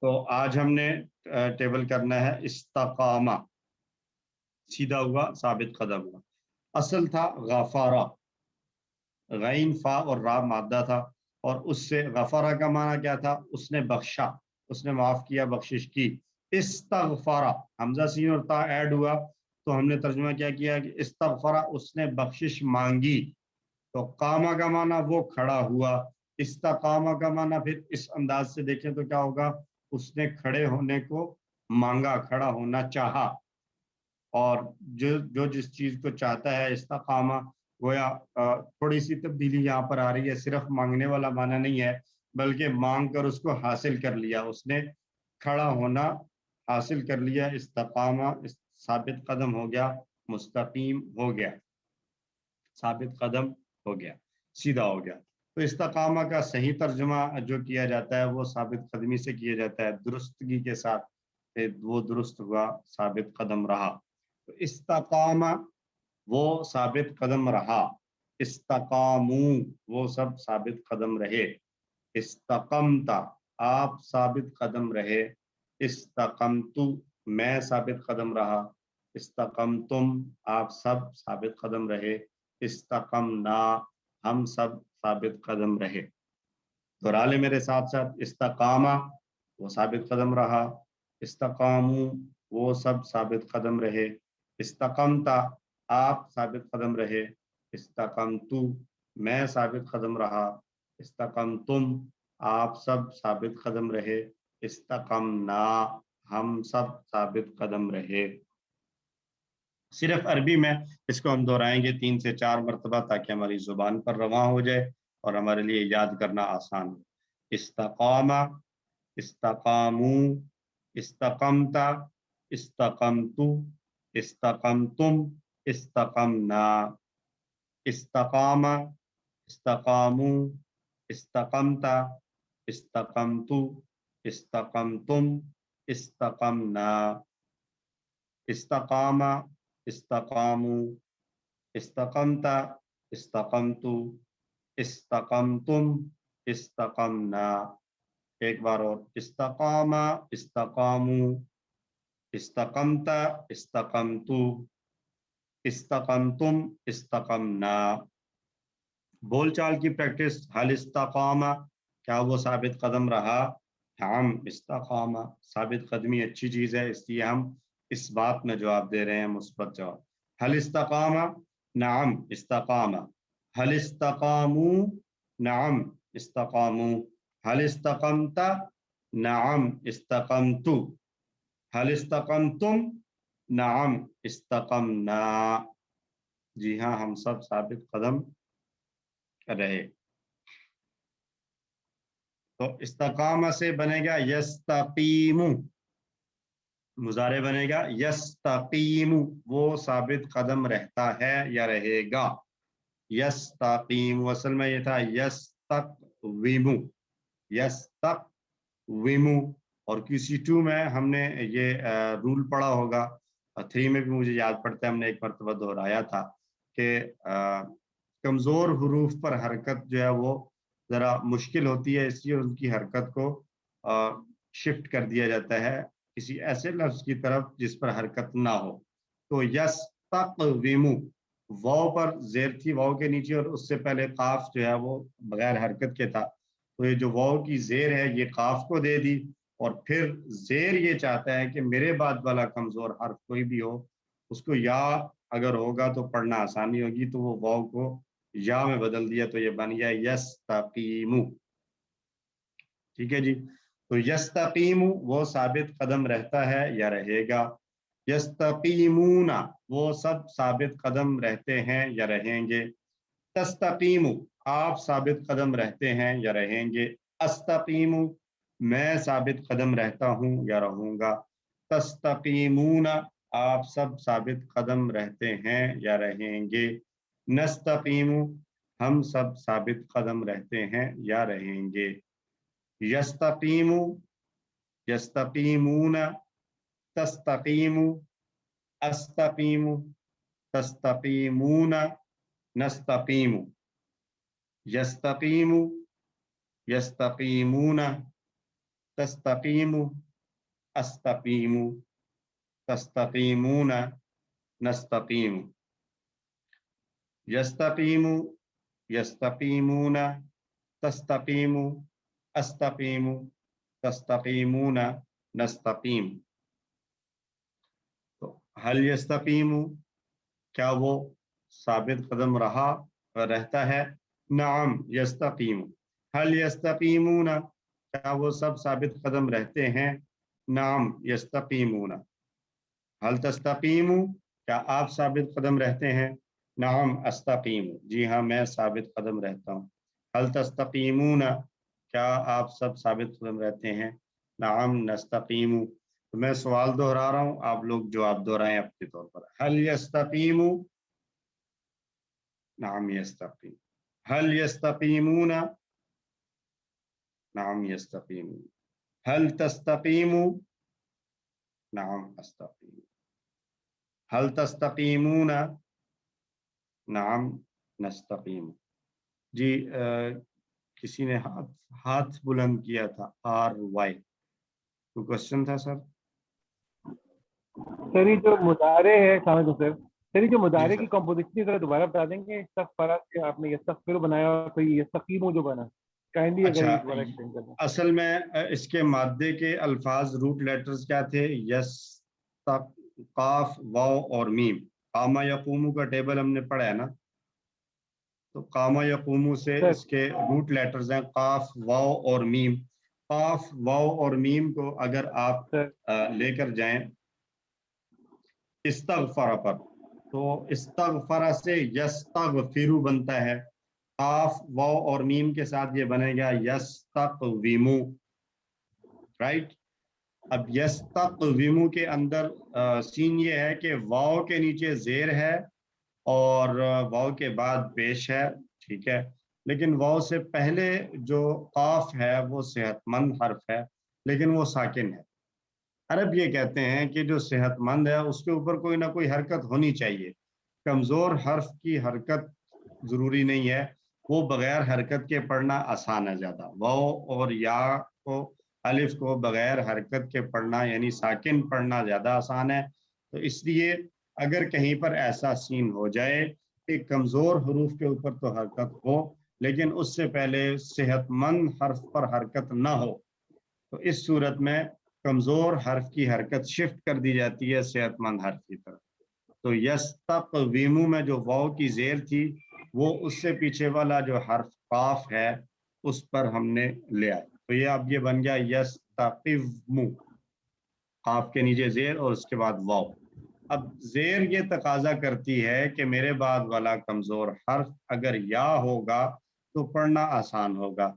تو آج ہم نے ٹیبل کرنا ہے استقامہ، سیدھا ہوا، ثابت قدم ہوا۔ اصل تھا غفارہ، غین فا اور را مادہ تھا، اور اس سے غفارہ کا معنی کیا تھا؟ اس نے بخشا، اس نے معاف کیا، بخشش کی۔ استغفارہ، حمزہ سین اور تا ایڈ ہوا تو ہم نے ترجمہ کیا کیا کہ استغفرہ، اس نے بخشش مانگی۔ تو قامہ کا معنی وہ کھڑا ہوا، استقامہ کا معنی پھر اس انداز سے دیکھیں تو کیا ہوگا؟ اس نے کھڑے ہونے کو مانگا، کھڑا ہونا چاہا۔ اور جو جس چیز کو چاہتا ہے، استقامہ گویا تھوڑی سی تبدیلی یہاں پر آ رہی ہے، صرف مانگنے والا معنی نہیں ہے بلکہ مانگ کر اس کو حاصل کر لیا، اس نے کھڑا ہونا حاصل کر لیا۔ استقامہ ثابت قدم ہو گیا، مستقیم ہو گیا، ثابت قدم ہو گیا، سیدھا ہو گیا۔ تو استقامہ کا صحیح ترجمہ جو کیا جاتا ہے وہ ثابت قدمی سے کیا جاتا ہے، درستگی کے ساتھ، وہ درست ہوا، ثابت قدم رہا۔ تو استقامہ وہ ثابت قدم رہا، استقامو وہ سب ثابت قدم رہے، استقمتا آپ ثابت قدم رہے، استقمتو میں ثابت قدم رہا، استقمتم آپ سب ثابت قدم رہے، استقمنا ہم سب ثابت قدم رہے۔ دہرا لے میرے ساتھ ساتھ، استقامہ وہ ثابت قدم رہا، استقامو وہ سب ثابت قدم رہے، استقمتا آپ ثابت قدم رہے، استقمتو میں ثابت قدم رہا، استقمتم آپ سب ثابت قدم رہے، استقمنا ہم سب ثابت قدم رہے۔ صرف عربی میں اس کو ہم دہرائیں گے 3 سے 4 مرتبہ تاکہ ہماری زبان پر رواں ہو جائے اور ہمارے لیے یاد کرنا آسان ہو۔ استقامہ، استقامو، استقمتا، استقمتو، استقمتم، استقمنا، استقامہ، استقامو، استقمتا، استقمتو، استقمتم، استقمنا، استقامہ، استقامو، استقمتا، استقمتو، استقمتم، استقمنا۔ ایک بار اور، استقامہ، استقامو، استقمتا، استقمتو، استقمتم، استقمنا۔ بول چال کی پریکٹس، حل استقامہ کیا وہ ثابت قدم رہا؟ ہم استقامہ ثابت قدمی اچھی چیز ہے، اس لیے ہم اس بات میں جواب دے رہے ہیں، مثبت جواب۔ حل استقامہ، نعم استقامہ۔ حل استقامو، نعم استقامو۔ حل استقمت، نعم استقمتو۔ حل استقمتم، نعم استقمنا۔ جی ہاں، ہم سب ثابت قدم رہے۔ تو استقامہ سے بنے گا یستقیم، مضارع بنے گا یستقیم، وہ ثابت قدم رہتا ہے یا رہے گا۔ یستقیم اصل میں یہ تھا یستقویم، یستقویم۔ اور QC2 میں ہم نے یہ رول پڑھا ہوگا، 3 میں بھی مجھے یاد پڑتا ہے، ہم نے ایک مرتبہ دہرایا تھا کہ کمزور حروف پر حرکت جو ہے وہ ذرا مشکل ہوتی ہے، اس لیے ان کی حرکت کو شفٹ کر دیا جاتا ہے کسی ایسے لفظ کی طرف جس پر حرکت نہ ہو۔ تو یستقویم، واو پر زیر تھی، واو کے نیچے، اور اس سے پہلے قاف جو ہے وہ بغیر حرکت کے تھا، تو یہ جو واو کی زیر ہے یہ قاف کو دے دی، اور پھر زیر یہ چاہتا ہے کہ میرے بعد والا کمزور حرف کوئی بھی ہو، اس کو یا اگر ہوگا تو پڑھنا آسانی ہوگی، تو وہ واو کو یا میں بدل دیا، تو یہ بن گیا یستقیم۔ ٹھیک ہے جی، تو یستقیم وہ ثابت قدم رہتا ہے یا رہے گا، یستقیمون وہ سب ثابت قدم رہتے ہیں یا رہیں گے، تستقیم آپ ثابت قدم رہتے ہیں یا رہیں گے، استقیم میں ثابت قدم رہتا ہوں یا رہوں گا، تستقیمون آپ سب ثابت قدم رہتے ہیں یا رہیں گے، نستقیم ہم سب ثابت قدم رہتے ہیں یا رہیں گے، یستقیم، یستقیمون، تستقیم، استقیم، تستقیمون، نستقیم، یستقیم، یستقیمون، तस्तकीमु, अस्तकीमु, तस्तकीमूना, नस्तकीमु, यस्तकीमु, यस्तकीमूना, तस्तकीमु, अस्तकीमु, तस्तकीमूना, नस्तकीम। तो हल यस्तकीमु, क्या वो साबित कदम रहा रहता है? नाम यस्तकीमु। हल यस्तकीमूना, क्या वो सब साबित कदम रहते हैं? नाम यस्तकीमूना। हल तस्तकीमु, क्या आप साबित कदम रहते हैं? नाम अस्तकीमु, जी हाँ मैं साबित कदम रहता हूँ। हल तस्तकीमूना, क्या आप सब साबित कदम रहते हैं? नाम नस्तकीमु। तो मैं सवाल दोहरा रहा हूँ, आप लोग जवाब दोहराएं अपने तौर पर। हल यस्तकीमु, नाम यस्तकीम। हल यस्तकीमूना, नाम यस्तकीमु। हल तस्तकीमु, नाम अस्तकीमु। हल तस्तकीमूना, नाम नस्तकीम। जी किसी ने हाथ बुलंद किया था, RY, तो क्वेश्चन था सर? सर ये जो मुदारे है सर ये जो मुदारे जी की सर। कंपोजिशन जरा दोबारा बता देंगे? इस्तग़फ़रा से आपने यस्तग़फ़िर बनाया और फिर यस्तक़ीमु जो बना, काइंडली अगर अच्छा, ये दोबारा एक्सप्लेन कर दें। असल में इसके मादे के अल्फाज रूट लेटर्स क्या थे? यस, तक, काफ, वाव और मीम। कामा यकूमू का टेबल हमने पढ़ा है ना, तो कामा यकूमू से सर इसके रूट लेटर्स हैं काफ, वाव और मीम। काफ, वाव और मीम को अगर आप सर लेकर जाएं इस्तग़फ़रा पर, तो इस्तग़फ़रा से यस्तग़फ़िरु बनता है। काफ, वाव और मीम के साथ ये बनेगा यस्तक़विमु, राइट। अब यस्तक़विमु के अंदर सीन ये है कि वाव के नीचे जेर है और वाव के बाद पेश है, ठीक है। लेकिन वाव से पहले जो काफ है वो सेहतमंद हर्फ है, लेकिन वो साकिन है। अरब ये कहते हैं कि जो सेहतमंद है उसके ऊपर कोई ना कोई हरकत होनी चाहिए। कमजोर हर्फ की हरकत जरूरी नहीं है, वो बगैर हरकत के पढ़ना आसान है ज्यादा। वाव और या को, अलिफ को बगैर हरकत के पढ़ना यानी साकिन पढ़ना ज्यादा आसान है। तो इसलिए अगर कहीं पर ऐसा सीन हो जाए कि कमजोर हरूफ के ऊपर तो हरकत हो लेकिन उससे पहले सेहतमंद हर्फ पर हरकत ना हो, तो इस सूरत में कमजोर हर्फ की हरकत शिफ्ट कर दी जाती है सेहतमंद हर्फ की तरफ। तो यस्तक़वीमु में जो वाव की जेर थी वो उससे पीछे वाला जो हर्फ काफ है उस पर हमने ले आए, तो ये अब ये बन गया यस्तक़िवमु, काफ के नीचे जेर और उसके बाद वाव। अब जेर ये तकाजा करती है कि मेरे बाद वाला कमजोर हर्फ अगर या होगा तो पढ़ना आसान होगा।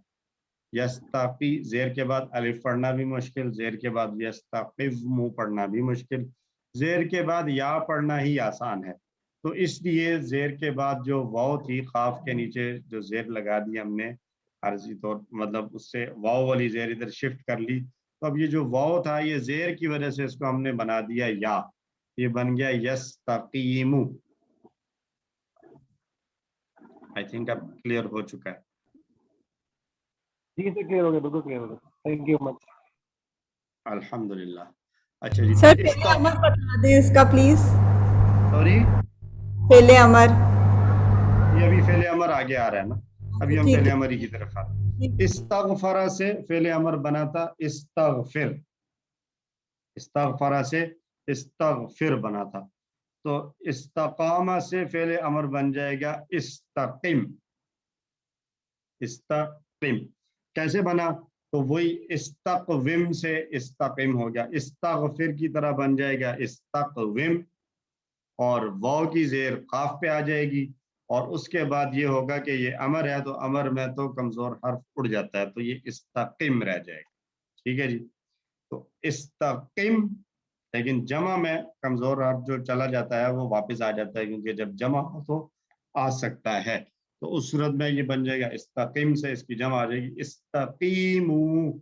यस्ताकी, जेर के बाद अलिफ पढ़ना भी मुश्किल, जेर के बाद यस्ताकिव्मु पढ़ना भी मुश्किल, जेर के बाद या पढ़ना ही आसान है। तो इसलिए जेर के बाद जो वाव थी, खाफ के नीचे जो जेर लगा दी हमने आरजी तौर, मतलब उससे वाव वाली जेर इधर शिफ्ट कर ली, तो अब ये जो वाव था ये जेर की वजह से इसको हमने बना दिया या, ये बन गया यस्ताकीमु। आई थिंक अब क्लियर हो चुका है। ठीक है सर, क्लियर हो गया, बिल्कुल क्लियर हो गया, थैंक यू मच। अल्हम्दुलिल्लाह। अच्छा जी, सर तो फेले इसका अमर बता दें इसका प्लीज। सॉरी, फेले अमर। ये अभी फेले अमर आगे आ रहा है ना, अभी हम ठीक फेले है। अमर की तरफ आ रहे हैं। इस्तग़फ़रा से फेले अमर बना था इस्तग़फ़िर, इस्तग़फ़रा से इस्तग़फ़िर बना था। तो इस्तक़ामा से फेले अमर बन जाएगा इस्तक़िम, इस्तक़िम। कैसे बना? तो वही इस्तक़विम से इस्तक़िम हो गया, इस्तग़फ़िर की तरह बन जाएगा इस्तक़विम, और वाव की जेर काफ पे आ जाएगी, और उसके बाद ये होगा कि ये अमर है तो अमर में तो कमजोर हर्फ उड़ जाता है, तो ये इस्तक़िम रह जाएगा। ठीक है जी, तो इस्तक़िम, लेकिन जमा में कमजोर हर्फ जो चला जाता है वो वापस आ जाता है, क्योंकि जब जमा हो तो आ सकता है। तो उस सूरत में ये बन जाएगा इस्तक़िम से इसकी जमा आ जाएगी इस्तक़ीमू,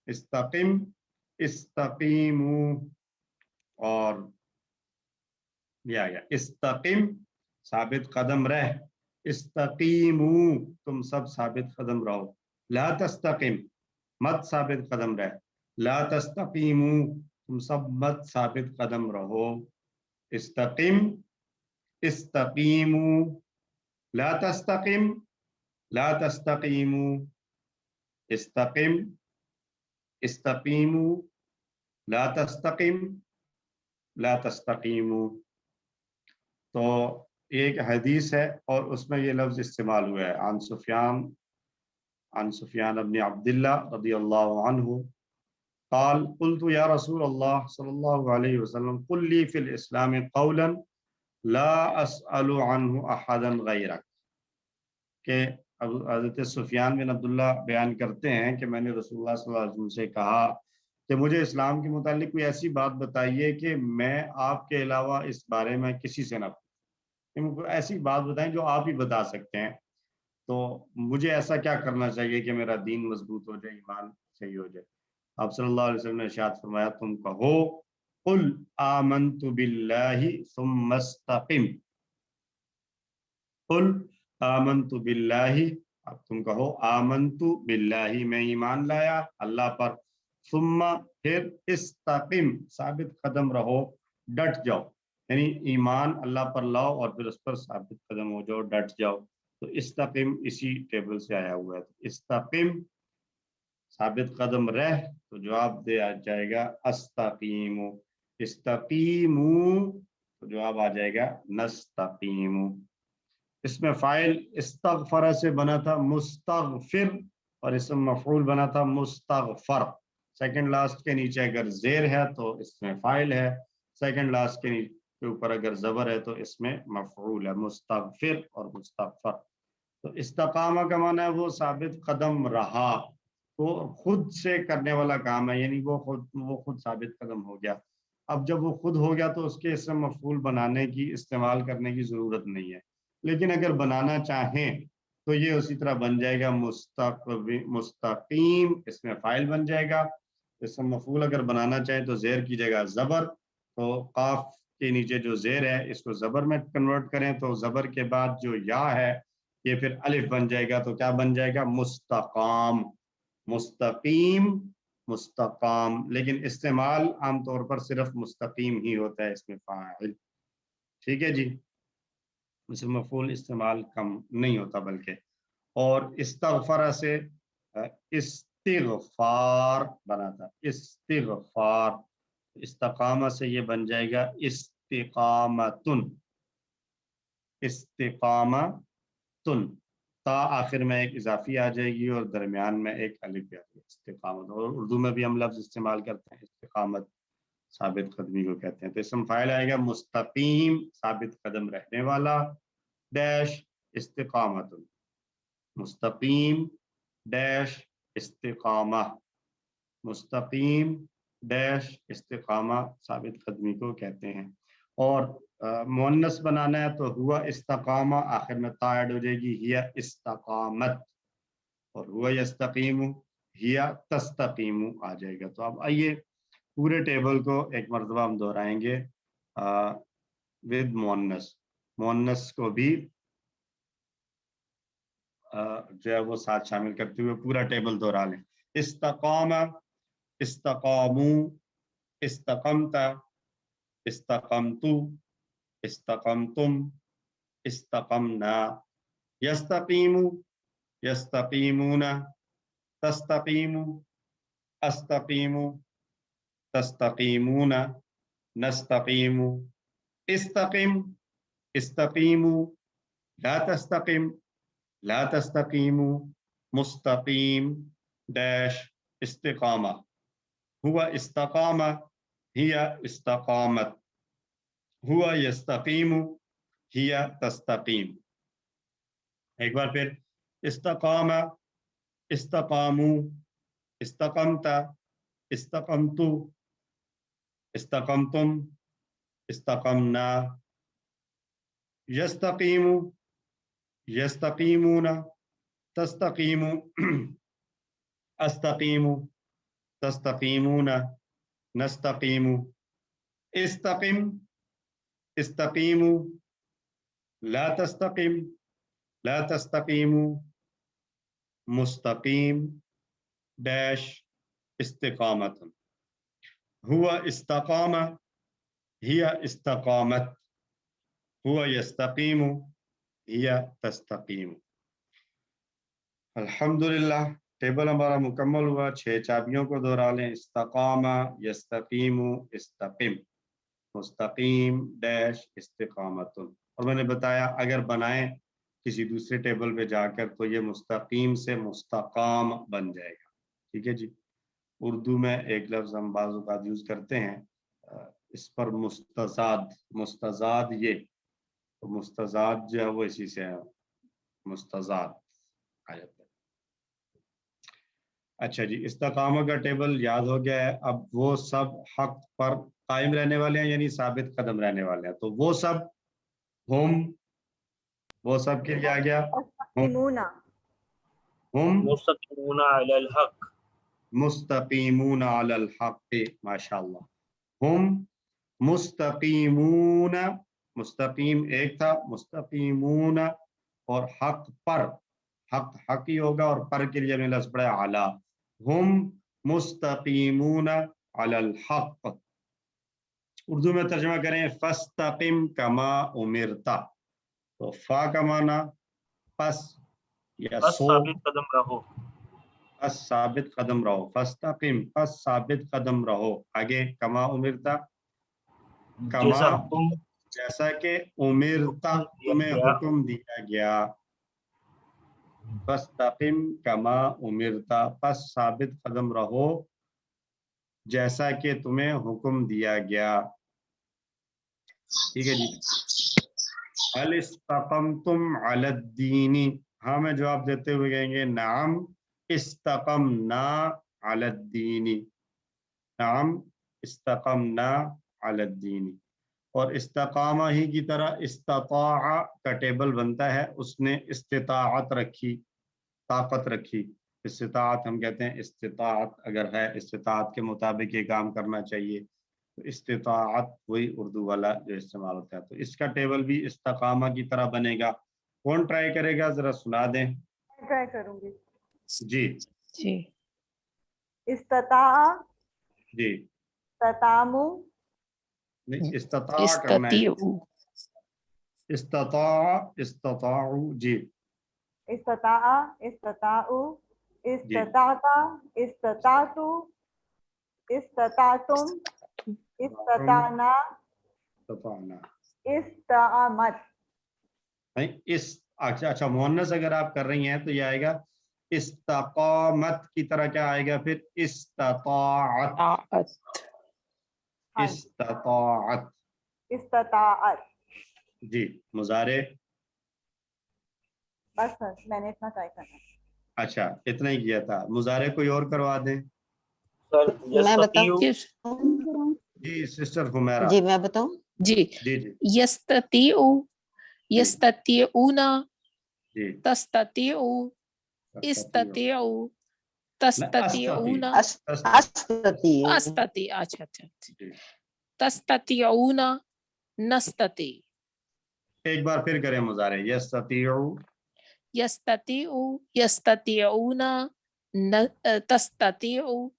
इस्तक़िम, इस्तक़ीमू, और ये आ गया इस्तक़िम, साबित कदम रह, इस्तक़ीमू, तुम सब साबित कदम रहो, ला तस्तक़िम, मत साबित कदम रहे, ला तस्तकीमू, तुम सब मत साबित कदम रहो, इस्तकीम, इस्तकीमू, ला तस्तकीम, ला तस्तकीमू, इस्तकीम, इस्तकीमू, ला तस्तकीम, ला तस्तकीमू। तो एक हदीस है और उसमें ये लफ्ज इस्तेमाल हुआ है, अन सुफियान इब्न अब्दुल्लाह रदियल्लाहु अन्हु क़ाल क़ुल्तु या रसूल अल्लाह सल्लल्लाहु अलैहि वसल्लम क़ुल ली फ़िल इस्लाम क़ौलन ला अस्अलु अन्हु अहदन गैरक, के हज़रत सुफियान बिन अब्दुल्ला बयान करते हैं कि मैंने रसूलुल्लाह सल्लल्लाहु अलैहि वसल्लम से कहा कि मुझे इस्लाम के मुतालिक कोई ऐसी बात बताइए कि मैं आपके अलावा इस बारे में किसी से ना पूछूं, मुझे ऐसी बात बताएं जो आप ही बता सकते हैं, तो मुझे ऐसा क्या करना चाहिए कि मेरा दीन मजबूत हो जाए, ईमान सही हो जाए। आप सल्लल्लाहु अलैहि वसल्लम ने इरशाद फरमाया, तुम कहो कुल आमनतु बिल्लाहि सुम्मा इस्तक़िम, कुल आमनतु बिल्लाहि, अब तुम कहो आमनतु बिल्लाहि, मैं ईमान लाया अल्लाह पर, सुम्मा फिर इस्तक़िम, साबित कदम रहो, डट जाओ, यानी ईमान अल्लाह पर लाओ और फिर उस पर साबित कदम हो जाओ, डट जाओ। तो इस्तक़िम इसी टेबल से आया हुआ है, तो इस्तक़िम साबित कदम रह, तो जवाब दे आ जाएगा अस्तक़ीमु, इस्तक़ीमु तो जवाब आ जाएगा नस्तक़ीमु। इसमें फाइल इस्तग़फर से बना था मुस्तग़फिर और इसमें मफ़ऊल बना था मुस्तग़फर। सेकंड लास्ट के नीचे अगर ज़ेर है तो इसमें फाइल है, सेकंड लास्ट के ऊपर अगर ज़बर है तो इसमें मफ़ऊल है, मुस्तग़फिर और मुस्तग़फर। तो इस्तकामा का माना है वो साबित कदम रहा, वो खुद से करने वाला काम है, यानी वो खुद साबित कदम हो गया। अब जब वो खुद हो गया तो उसके इसमें मफ़ऊल बनाने की, इस्तेमाल करने की ज़रूरत नहीं है, लेकिन अगर बनाना चाहें तो ये उसी तरह बन जाएगा मुस्तकीम, इसमें फाइल बन जाएगा। इसमें मफ़ऊल अगर बनाना चाहें तो ज़ेर की जगह ज़बर, तो काफ के नीचे जो ज़ेर है इसको ज़बर में कन्वर्ट करें तो ज़बर के बाद जो या है ये फिर अलिफ बन जाएगा, तो क्या बन जाएगा मुस्तकाम, मुस्तकीम, मुस्तकाम। लेकिन इस्तेमाल आमतौर पर सिर्फ मुस्तकीम ही होता है, इसमें फाइल, ठीक है जी, इसमें मफ़ऊल इस्तेमाल कम नहीं होता बल्कि। और इस्तग़फ़र से इस्तिग़फ़ार बना था, इस्तिग़फ़ार, इस्तकामा से ये बन जाएगा इस्तिकामतुन, इस्तिकामतुन, ता आखिर में एक इजाफी आ जाएगी और दरमियान में एक अलिफ आ जाएगी, इस्तिकामत। और उर्दू में भी हम लफ्ज़ इस्तेमाल करते हैं, इस्तिकामत साबित कदमी को कहते हैं। तो इसम फाइल आएगा मुस्तकीम, साबित कदम रहने वाला, डैश इस्तिकामतुन, मुस्तकीम डैश इस्तिकामा, मुस्तकीम डैश इस्तिकामा साबित कदमी को कहते हैं। और मुअन्नस बनाना है तो हुआ इस्तकामा, आखिर में ता ऐड हो जाएगी, हिया इस्तकामत, और हुआ यस्तकीमु, हिया तस्तकीमु आ जाएगा। तो अब आइए पूरे टेबल को एक मरतबा हम दोहराएंगे विद मुअन्नस, मुअन्नस को भी जो है वो साथ शामिल करते हुए पूरा टेबल दोहरा लें। इस्तकामा, इस्तकामू, इस्तकमता, इस्तकमतु, इस्तकमतुम, इस्तकमना, यस्तकीमु, यस्तकीमूना, तस्तकीमु, अस्तकीमु, तस्तकीमूना, नस्तकीमु, इस्तकीम, इस्तकीमु, ला तस्तकीम, ला तस्तकीमु, मुस्तकीम डैश इस्तिकामा, हुआ इस्तकामा, हिया इस्तकामत, हुआ यस्तकीमु, हिया तस्तकीम। एक बार फिर, इस्तकामा, इस्तकामू, इस्तकमता, इस्तकमतु, इस्तकमतुम, इस्तकमना, यस्तकीमु, यस्तकीमूना, तस्तकीमु, अस्तकीमु, तस्तकीमूना, नस्तकीमु, इस्तकीम, इस्तकीमु, ला तस्तकीम, ला तस्तकीमु, मुस्तकीम डैश इस्तिकामतन, हुआ इस्तकाम, हिया इस्तकामत, हुआ यस्तकीमु, हिया तस्तकीमु। अल्हम्दुलिल्लाह, टेबल हमारा मुकम्मल हुआ। 6 चाबियों को दोहरा लें। इस्तकामा, यस्तकीमु, इस्तकीम, मुस्तकीम डैश इस्तिकामतुन। और मैंने बताया अगर बनाएं किसी दूसरे टेबल पे जाकर तो ये मुस्तकीम से मुस्तकाम बन जाएगा। ठीक है जी। उर्दू में एक लफ्ज़ हम बाज़ औक़ात यूज़ करते हैं, इस पर मुस्तज़ाद, मुस्तज़ाद ये, तो मुस्तज़ाद जो है वो इसी से है, मुस्तज़ाद आ जाता है। अच्छा जी, इस्तिकामा का टेबल याद हो गया है। अब वो सब हक पर कायम रहने वाले हैं, यानी साबित कदम रहने वाले हैं। तो वो सब हम, वो सब के लिए आ गया मुस्तकीमूना, हम मुस्तकीमूना अलल हक, मुस्तकीमून अलल हक़, माशाअल्लाह। हम मुस्तकीमून, मुस्तकीम एक था, मुस्तकीमून और हक पर, हक हक ही होगा और पर के लिए हमने लफ्ज़ पढ़ा अला। हम मुस्तकीमून अलल हक़। उर्दू में तर्जुमा करें फस्तकीम कमा उमिरता। तो फा का माना पस या बस सो, साबित कदम रहो, पस साबित कदम रहो। फस्तकीम पस साबित कदम रहो। आगे कमा उमिरता, कमा जैसा हुक्म जैसा कि उमिरता दिया तुम्हें गया, हुक्म दिया गया। फस्तकीम कमा उमिरता, पस साबित कदम रहो जैसा कि तुम्हें हुक्म दिया गया। ठीक है जी। हल इस्तक़मतुम अलद्दीनी, हाँ में जवाब देते हुए कहेंगे नाम इस्तक़मना अलद्दीनी, नाम इस्तक़मना अलद्दीनी। और इस्तकामा ही की तरह इस्तताअ का टेबल बनता है, उसने इस्तिताअत रखी, ताकत रखी। इस्तिताअत हम कहते हैं, इस्तिताअत अगर है, इस्तिताअत के मुताबिक ये काम करना चाहिए, तो इस्तिताअत वही उर्दू वाला जो इस्तेमाल होता है। तो इसका टेबल भी इस्तकामा की तरह बनेगा। कौन ट्राई करेगा, जरा सुना दें। मैं ट्राई करूंगी। जी जी इस्तता, जी, ततामु, नहीं इस्तता करना है, इस्ततीउ, इस्तता, इस्तताउ, जी इस्तता, इस्तताउ, जी, इस्तताता, इस्ततातु, इस्ततातुम, इस्तताना, इस्तताना। इस्तामत। नहीं इस, अच्छा अच्छा, मुअन्नस अगर आप कर रही हैं तो ये आएगा इस्तकामत की तरह। क्या आएगा फिर, इस्तताअत, ताअत, हाँ, इस्तताअत। इस्तताअत। जी, मुजारे। बस मैंने इतना ट्राई करना है। अच्छा, इतना ही किया था। मुजारे कोई और करवा दें। सर मैं बताऊं? किस जी सिस्टर हुमैरा। जी मैं बताऊं? जी जी जी यस्ततीउ, यस्ततीउना, जी, तस्ततीउ, इस्ततीउ, तस्ततीउना, अस्तती अस्तती, अच्छा अच्छा, जी। तस्ततीउना, नस्तती, एक बार फिर करें मुजारे। यस्ततीउ, यस्ततीउ, यस्ततीउना, तस्ततीउ,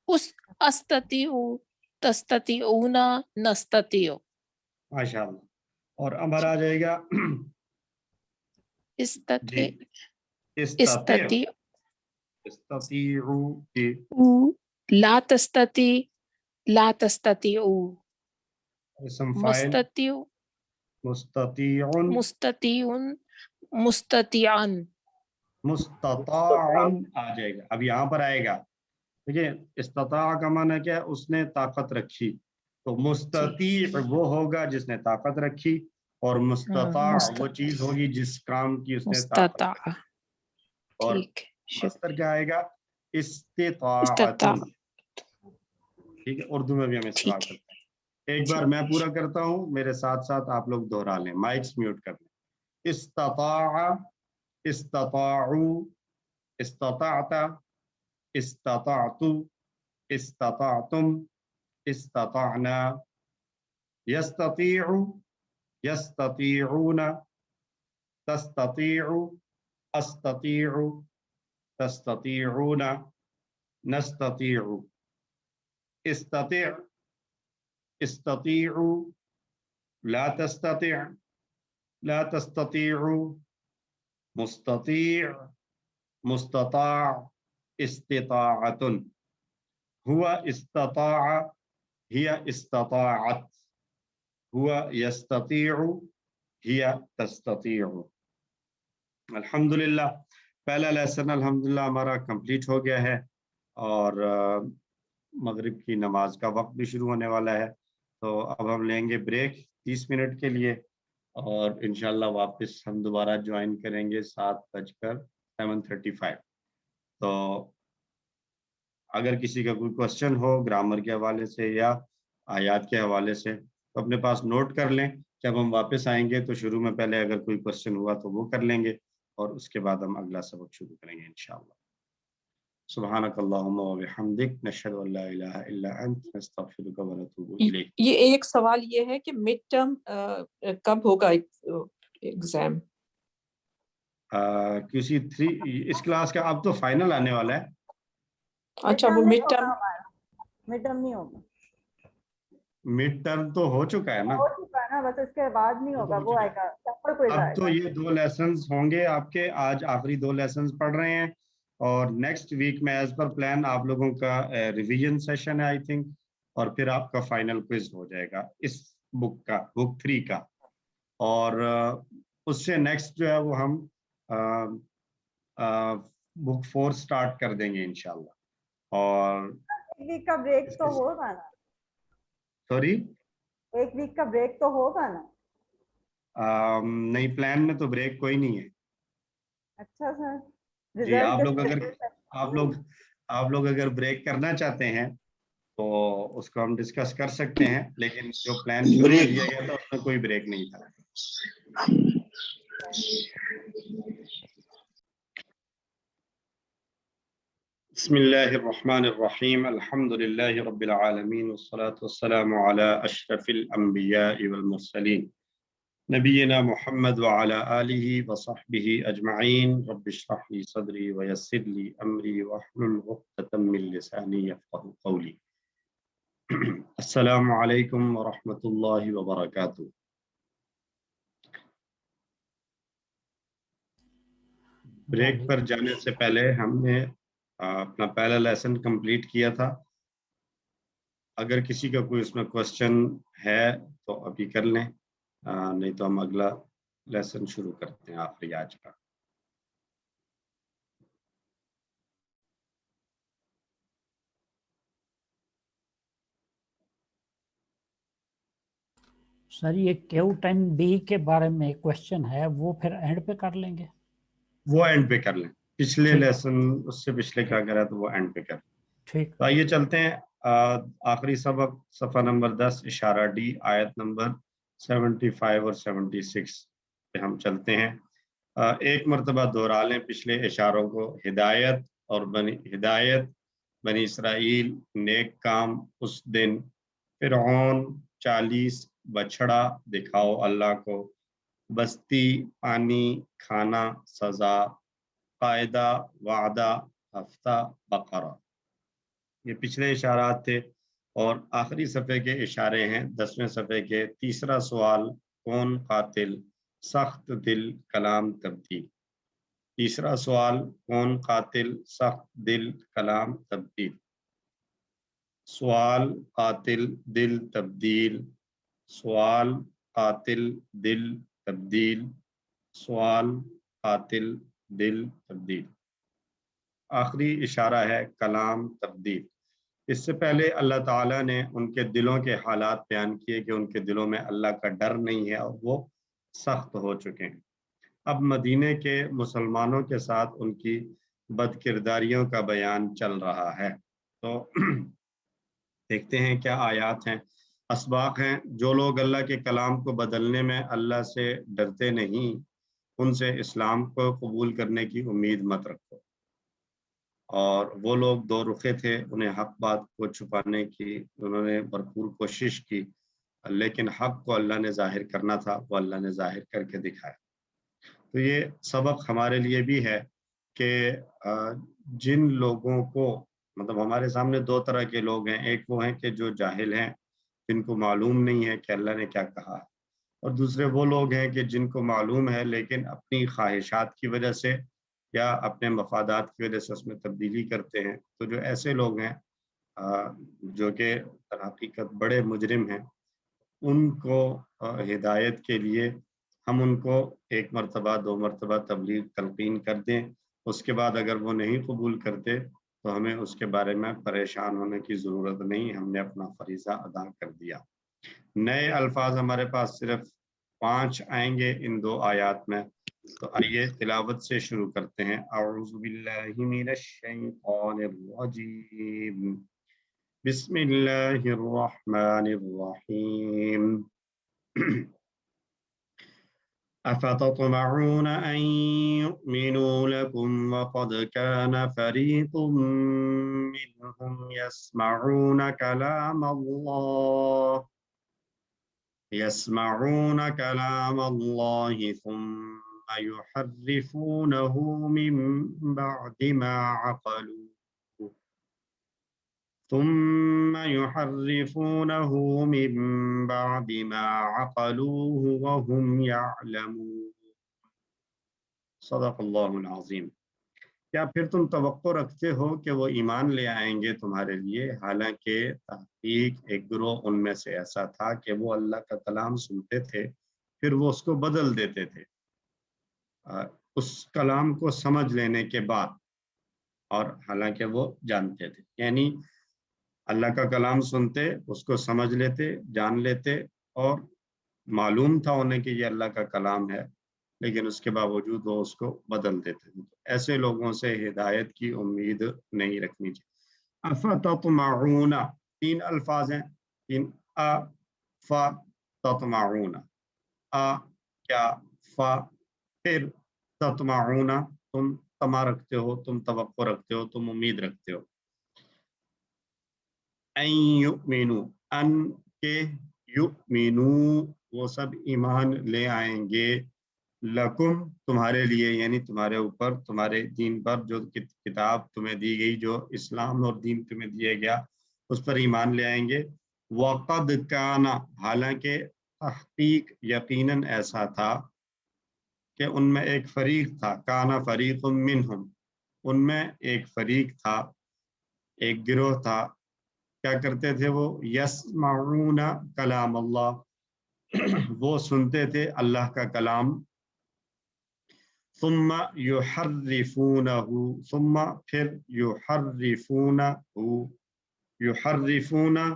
उस अस्ततीउ, तस्ततीउना, नस्ततीउ। माशाअल्लाह। और अब आ जाएगा इस्तती, जी, इस्ततीउ, इस्तती, इस्ततीउ जी, ला तस्तती, ला तस्ततीउ, इसम फाइल मुस्ततीउ, मुस्ततीउन, मुस्ततीउन, मुस्ततीअन, मुस्तताउन आ जाएगा। अब यहाँ पर आएगा, देखिए इस्तता का माना क्या है, उसने ताकत रखी। तो मुस्तती वो होगा जिसने ताकत रखी, और मुस्तता वो चीज होगी जिस काम की उसने ताकत मुस्तता, रखी। और ठीक है, मस्तर क्या आएगा, इस्तता, इस्तिताअतुन। ठीक है, उर्दू में भी हम इस्तेमाल ठीक है, करते हैं। एक बार मैं पूरा करता हूँ, मेरे साथ साथ आप लोग दोहरा लें, माइक्स म्यूट कर लें। इस्तताअ, इस्तताउ, इस्तताअता, इस्तताअतु, इस्तताअतुम, इस्तताअना, यस्ततीउ, यस्ततीउन, यस्ततीअना, यस्ततीउ, यस्तताअतु, यस्तताअना, यस्ततीउन, यस्तताअना, यस्ततीउ, यस्तताअतु, यस्तताअना, यस्ततीउ, यस्तताअना, यस्ततीउन, यस्तताअतु, यस्तताअना, यस्ततीउन, यस्तताअना, यस्ततीउ, यस्तताअतु, यस्ततीउ, अस्ततीउ, तस्ततीऊना नस्ततीउ इस्तती इस्ततीउ ला तस्ततीउ मुस्तती मुस्तता इस्तिताअतुन हुआ इस्तता हिया इस्तताअत हुआ यस्ततीउ हिया तस्ततीउ। अल्हम्दुलिल्लाह पहला लेसन अल्हम्दुलिल्लाह हमारा कंप्लीट हो गया है और मगरिब की नमाज का वक्त भी शुरू होने वाला है। तो अब हम लेंगे ब्रेक 30 मिनट के लिए और इंशाल्लाह वापस हम दोबारा ज्वाइन करेंगे 7:35। तो अगर किसी का कोई क्वेश्चन हो ग्रामर के हवाले से या आयात के हवाले से तो अपने पास नोट कर लें। जब हम वापस आएंगे तो शुरू में पहले अगर कोई क्वेश्चन हुआ तो वो कर लेंगे और उसके बाद हम अगला सबक शुरू करेंगे इंशाअल्लाह। सुब्हानकल्लाहुम्मा व बिहम्दिक नशहदु अल्ला इलाहा इल्ला अंत नस्तगफिरुका व नतूबु इलैक। ये एक सवाल ये है कि मिड टर्म कब होगा एग्जाम? QC3 इस क्लास का अब तो फाइनल आने वाला है। अच्छा वो मिड टर्म मिड टर्म नहीं होगा, मिड टर्म तो हो चुका है ना, हो चुका है ना, बस इसके बाद नहीं होगा, वो आएगा चैप्टर क्विज अब तो आएगा। ये 2 लेसन्स होंगे आपके। आज आखिरी 2 लेसन्स पढ़ रहे हैं और नेक्स्ट वीक में एज पर प्लान आप लोगों का रिवीजन सेशन है आई थिंक, और फिर आपका फाइनल क्विज हो जाएगा इस बुक का, बुक 3 का। और उससे नेक्स्ट जो है वो हम बुक 4 स्टार्ट कर देंगे इंशाल्लाह। और एक वीक का ब्रेक तो होगा ना, सॉरी एक वीक का ब्रेक तो होगा ना? नहीं, प्लान में तो ब्रेक कोई नहीं है। अच्छा सर, जी आप लोग अगर ब्रेक करना चाहते हैं तो उसको हम डिस्कस कर सकते हैं, लेकिन जो प्लान शुरू किया गया था उसमें कोई ब्रेक नहीं था। बिस्मिल्लाहिर्रहमानिर्रहीम अल्हम्दुलिल्लाहि रब्बिल आलमीन वस्सलातु वस्सलामु अला अशरफिल अंबियाइ वल मुरसलीन नबीना मुहम्मद व अला आलिहि व सहबिहि अजमईन रब्बिश्रह ली सदरी व यस्सिर ली अमरी वहलुल उक़दतम मिन लिसानी यफ़क़हू क़ौली। अस्सलामु अलैकुम व रहमतुल्लाहि व बरकातुहू। ब्रेक पर जाने से पहले हमने अपना पहला लेसन कंप्लीट किया था। अगर किसी का कोई उसमें क्वेश्चन है तो अभी कर लें, नहीं तो हम अगला लेसन शुरू करते हैं आखिरी आज का। सर ये Q10B के बारे में क्वेश्चन है, वो फिर एंड पे कर लेंगे? वो एंड पे कर लें, पिछले लेसन उससे पिछले क्या करा तो वो एंड पे कर। ठीक। तो आइए चलते हैं आखिरी सबक सफ़ा नंबर 10 इशारा डी आयत नंबर 75 और 76 पे हम चलते हैं। एक मरतबा दोहरा लें पिछले इशारों को। हिदायत बनी इसराइल, नेक काम उस दिन, फिरौन 40, बछड़ा दिखाओ अल्लाह को, बस्ती पानी खाना सजा, कायदा वादा हफ्ता बकरा। ये पिछले इशारात थे और आखिरी सफ़े के इशारे हैं 10वें सफ़े के। तीसरा सवाल, कौन कातिल, सख्त दिल कलाम तब्दील। तीसरा सवाल, कौन कातिल, सख्त दिल कलाम तब्दील। सवाल कातिल दिल तब्दील, सवाल कातिल दिल तब्दील, सवाल कातिल दिल तब्दील। आखिरी इशारा है कलाम तब्दील। इससे पहले अल्लाह ताला ने उनके दिलों के हालात बयान किए कि उनके दिलों में अल्लाह का डर नहीं है और वो सख्त हो चुके हैं। अब मदीने के मुसलमानों के साथ उनकी बदकिरदारियों का बयान चल रहा है। तो देखते हैं क्या आयात हैं, असबाक हैं। जो लोग अल्लाह के कलाम को बदलने में अल्लाह से डरते नहीं, उनसे इस्लाम को कबूल करने की उम्मीद मत रखो। और वो लोग दो रुखे थे, उन्हें हक बात को छुपाने की उन्होंने भरपूर कोशिश की, लेकिन हक को अल्लाह ने जाहिर करना था, वो अल्लाह ने जाहिर करके दिखाया। तो ये सबक हमारे लिए भी है کہ جن لوگوں کو مطلب ہمارے سامنے دو طرح کے لوگ ہیں، ایک وہ ہیں کہ جو جاہل ہیں، جن کو معلوم نہیں ہے کہ اللہ نے کیا کہا ہے، اور دوسرے وہ لوگ ہیں کہ جن کو معلوم ہے لیکن اپنی خواہشات کی وجہ سے یا اپنے مفادات کی وجہ سے اس میں تبدیلی کرتے ہیں۔ تو جو ایسے لوگ ہیں جو کہ در حقیقت بڑے مجرم ہیں، ان کو ہدایت کے لیے ہم ان کو ایک مرتبہ 2 مرتبہ تبلیغ تلقین کر دیں، اس کے بعد اگر وہ نہیں قبول کرتے تو ہمیں اس کے بارے میں پریشان ہونے کی ضرورت نہیں، ہم نے اپنا فریضہ ادا کر دیا۔ نئے الفاظ ہمارے پاس صرف 5 آئیں گے ان 2 آیات میں، تو آئیے تلاوت سے شروع کرتے ہیں۔ اعوذ باللہ من الشیطان الرجیم، بسم اللہ الرحمن الرحیم۔ أفتطمعون أن يؤمنوا لكم وقد كان فريق منهم يسمعون كلام الله ثم يحرفونه من بعد ما عقلوه وهم يعلمون۔ صدق اللہ العظیم۔ کیا پھر تم توقع رکھتے ہو کہ وہ ایمان لے آئیں گے تمہارے لیے، حالانکہ تحقیق ایک گروہ ان میں سے ایسا تھا کہ وہ اللہ کا کلام سنتے تھے پھر وہ اس کو بدل دیتے تھے اس کلام کو سمجھ لینے کے بعد، اور حالانکہ وہ جانتے تھے، یعنی اللہ کا کلام سنتے، اس کو سمجھ لیتے، جان لیتے، اور معلوم تھا انہیں کہ یہ اللہ کا کلام ہے، لیکن اس کے باوجود وہ اس کو بدل دیتے تھے۔ ایسے لوگوں سے ہدایت کی امید نہیں رکھنی چاہیے۔ افتطمعون، 3 الفاظ ہیں، 3 فا تطمعون، کیا، فا پھر، تطمعون تم طمع رکھتے ہو، تم توقع رکھتے ہو، تم امید رکھتے ہو۔ ان یؤمنو، ان کے یؤمنو وہ سب ایمان لے آئیں گے، لکم تمہارے لیے، یعنی تمہارے اوپر، تمہارے دین پر، جو کتاب تمہیں دی گئی، جو اسلام اور دین تمہیں دیا گیا اس پر ایمان لے آئیں گے۔ وقد کان، حالانکہ تحقیق یقیناً ایسا تھا کہ ان میں ایک فریق تھا، کان فریق منہم، ان میں ایک فریق تھا، ایک گروہ تھا، کیا کرتے تھے وہ، یسمعون کلام اللہ، وہ سنتے تھے اللہ کا کلام، ثم یحرفونہ، ثم پھر یحرفونہ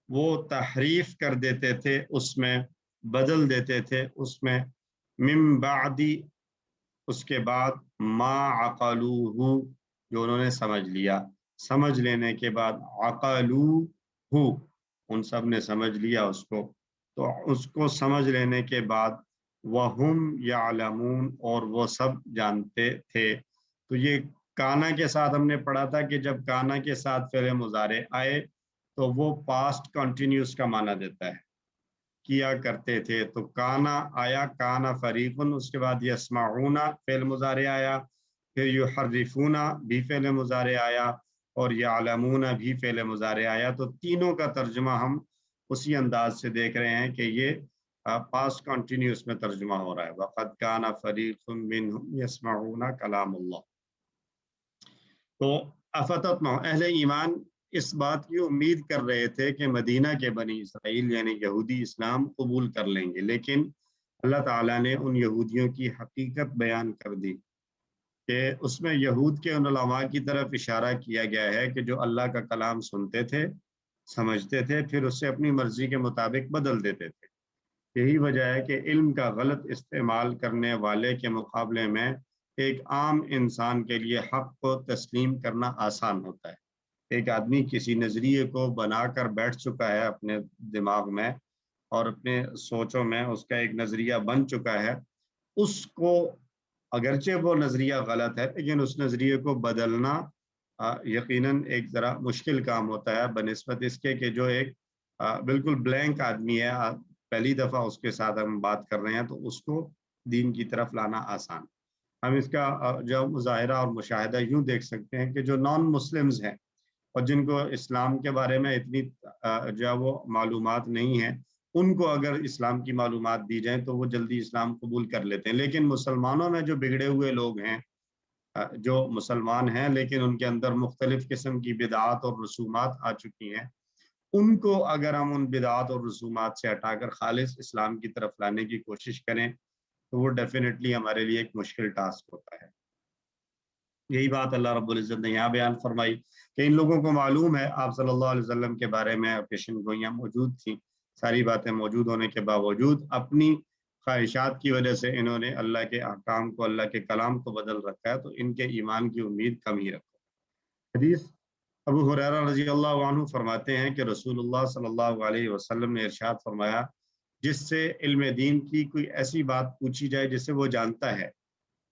وہ تحریف کر دیتے تھے، اس میں بدل دیتے تھے، اس میں، من بعد اس کے بعد، ما عقلوہ جو انہوں نے سمجھ لیا، سمجھ لینے کے بعد، عقلوہ ان سب نے سمجھ لیا اس کو، تو اس کو سمجھ لینے کے بعد، وہم یعلمون اور وہ سب جانتے تھے۔ تو یہ کانا کے ساتھ ہم نے پڑھا تھا کہ جب کانا کے ساتھ فعل مضارع آئے تو وہ پاسٹ کنٹینیوس کا معنی دیتا ہے، کیا کرتے تھے۔ تو کانا آیا، کانا فریقن، اس کے بعد یسمعون فعل مضارع آیا، پھر یحرفون بھی فعل مضارع آیا، اور یعلمون بھی فعل مضارع آیا۔ تو تینوں کا ترجمہ ہم اسی انداز سے دیکھ رہے ہیں کہ یہ پاسٹ کنٹینیوس میں ترجمہ ہو رہا ہے، وقد کان فریق منہم یسمعون کلام اللہ۔ تو افتطمع، اہل ایمان اس بات کی امید کر رہے تھے کہ مدینہ کے بنی اسرائیل یعنی یہودی اسلام قبول کر لیں گے، لیکن اللہ تعالیٰ نے ان یہودیوں کی حقیقت بیان کر دی کہ اس میں یہود کے ان علماء کی طرف اشارہ کیا گیا ہے کہ جو اللہ کا کلام سنتے تھے، سمجھتے تھے، پھر اسے اپنی مرضی کے مطابق بدل دیتے تھے۔ یہی وجہ ہے کہ علم کا غلط استعمال کرنے والے کے مقابلے میں ایک عام انسان کے لیے حق کو تسلیم کرنا آسان ہوتا ہے۔ ایک آدمی کسی نظریے کو بنا کر بیٹھ چکا ہے اپنے دماغ میں اور اپنے سوچوں میں، اس کا ایک نظریہ بن چکا ہے، اس کو اگرچہ وہ نظریہ غلط ہے لیکن اس نظریے کو بدلنا یقیناً ایک ذرا مشکل کام ہوتا ہے بنسبت اس کے کہ جو ایک بالکل بلینک آدمی ہے، پہلی دفعہ اس کے ساتھ ہم بات کر رہے ہیں، تو اس کو دین کی طرف لانا آسان۔ ہم اس کا جو مظاہرہ اور مشاہدہ یوں دیکھ سکتے ہیں کہ جو نان مسلمز ہیں اور جن کو اسلام کے بارے میں اتنی جو ہے وہ معلومات نہیں ہیں، ان کو اگر اسلام کی معلومات دی جائیں تو وہ جلدی اسلام قبول کر لیتے ہیں. لیکن مسلمانوں میں جو بگڑے ہوئے لوگ ہیں، جو مسلمان ہیں لیکن ان کے اندر مختلف قسم کی بدعات اور رسومات آ چکی ہیں، ان کو اگر ہم ان بدعات اور رسومات سے ہٹا کر خالص اسلام کی طرف لانے کی کوشش کریں تو وہ ڈیفینیٹلی ہمارے لیے ایک مشکل ٹاسک ہوتا ہے. یہی بات اللہ رب العزت نے یہاں بیان فرمائی کہ ان لوگوں کو معلوم ہے آپ صلی اللہ علیہ وسلم کے بارے میں پیشن گوئیاں موجود تھیں، ساری باتیں موجود ہونے کے باوجود اپنی خواہشات کی وجہ سے انہوں نے اللہ کے احکام کو، اللہ کے کلام کو بدل رکھا ہے، تو ان کے ایمان کی امید کم ہی رکھو. حدیث ابو ہریرہ رضی اللہ عنہ فرماتے ہیں کہ رسول اللہ صلی اللہ علیہ وسلم نے ارشاد فرمایا، جس سے علم دین کی کوئی ایسی بات پوچھی جائے جسے وہ جانتا ہے،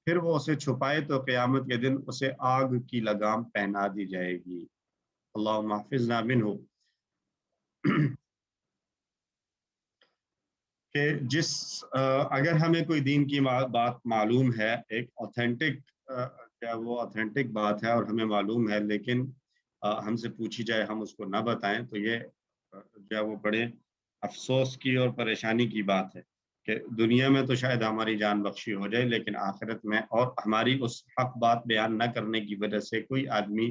پھر وہ اسے چھپائے تو قیامت کے دن اسے آگ کی لگام پہنا دی جائے گی. اللہم احفظنا منہ. کہ اگر ہمیں کوئی دین کی بات معلوم ہے، ایک اوتھینٹک بات ہے اور ہمیں معلوم ہے، لیکن ہم سے پوچھی جائے ہم اس کو نہ بتائیں، تو یہ جو ہے وہ بڑے افسوس کی اور پریشانی کی بات ہے کہ دنیا میں تو شاید ہماری جان بخشی ہو جائے، لیکن آخرت میں اور ہماری اس حق بات بیان نہ کرنے کی وجہ سے کوئی آدمی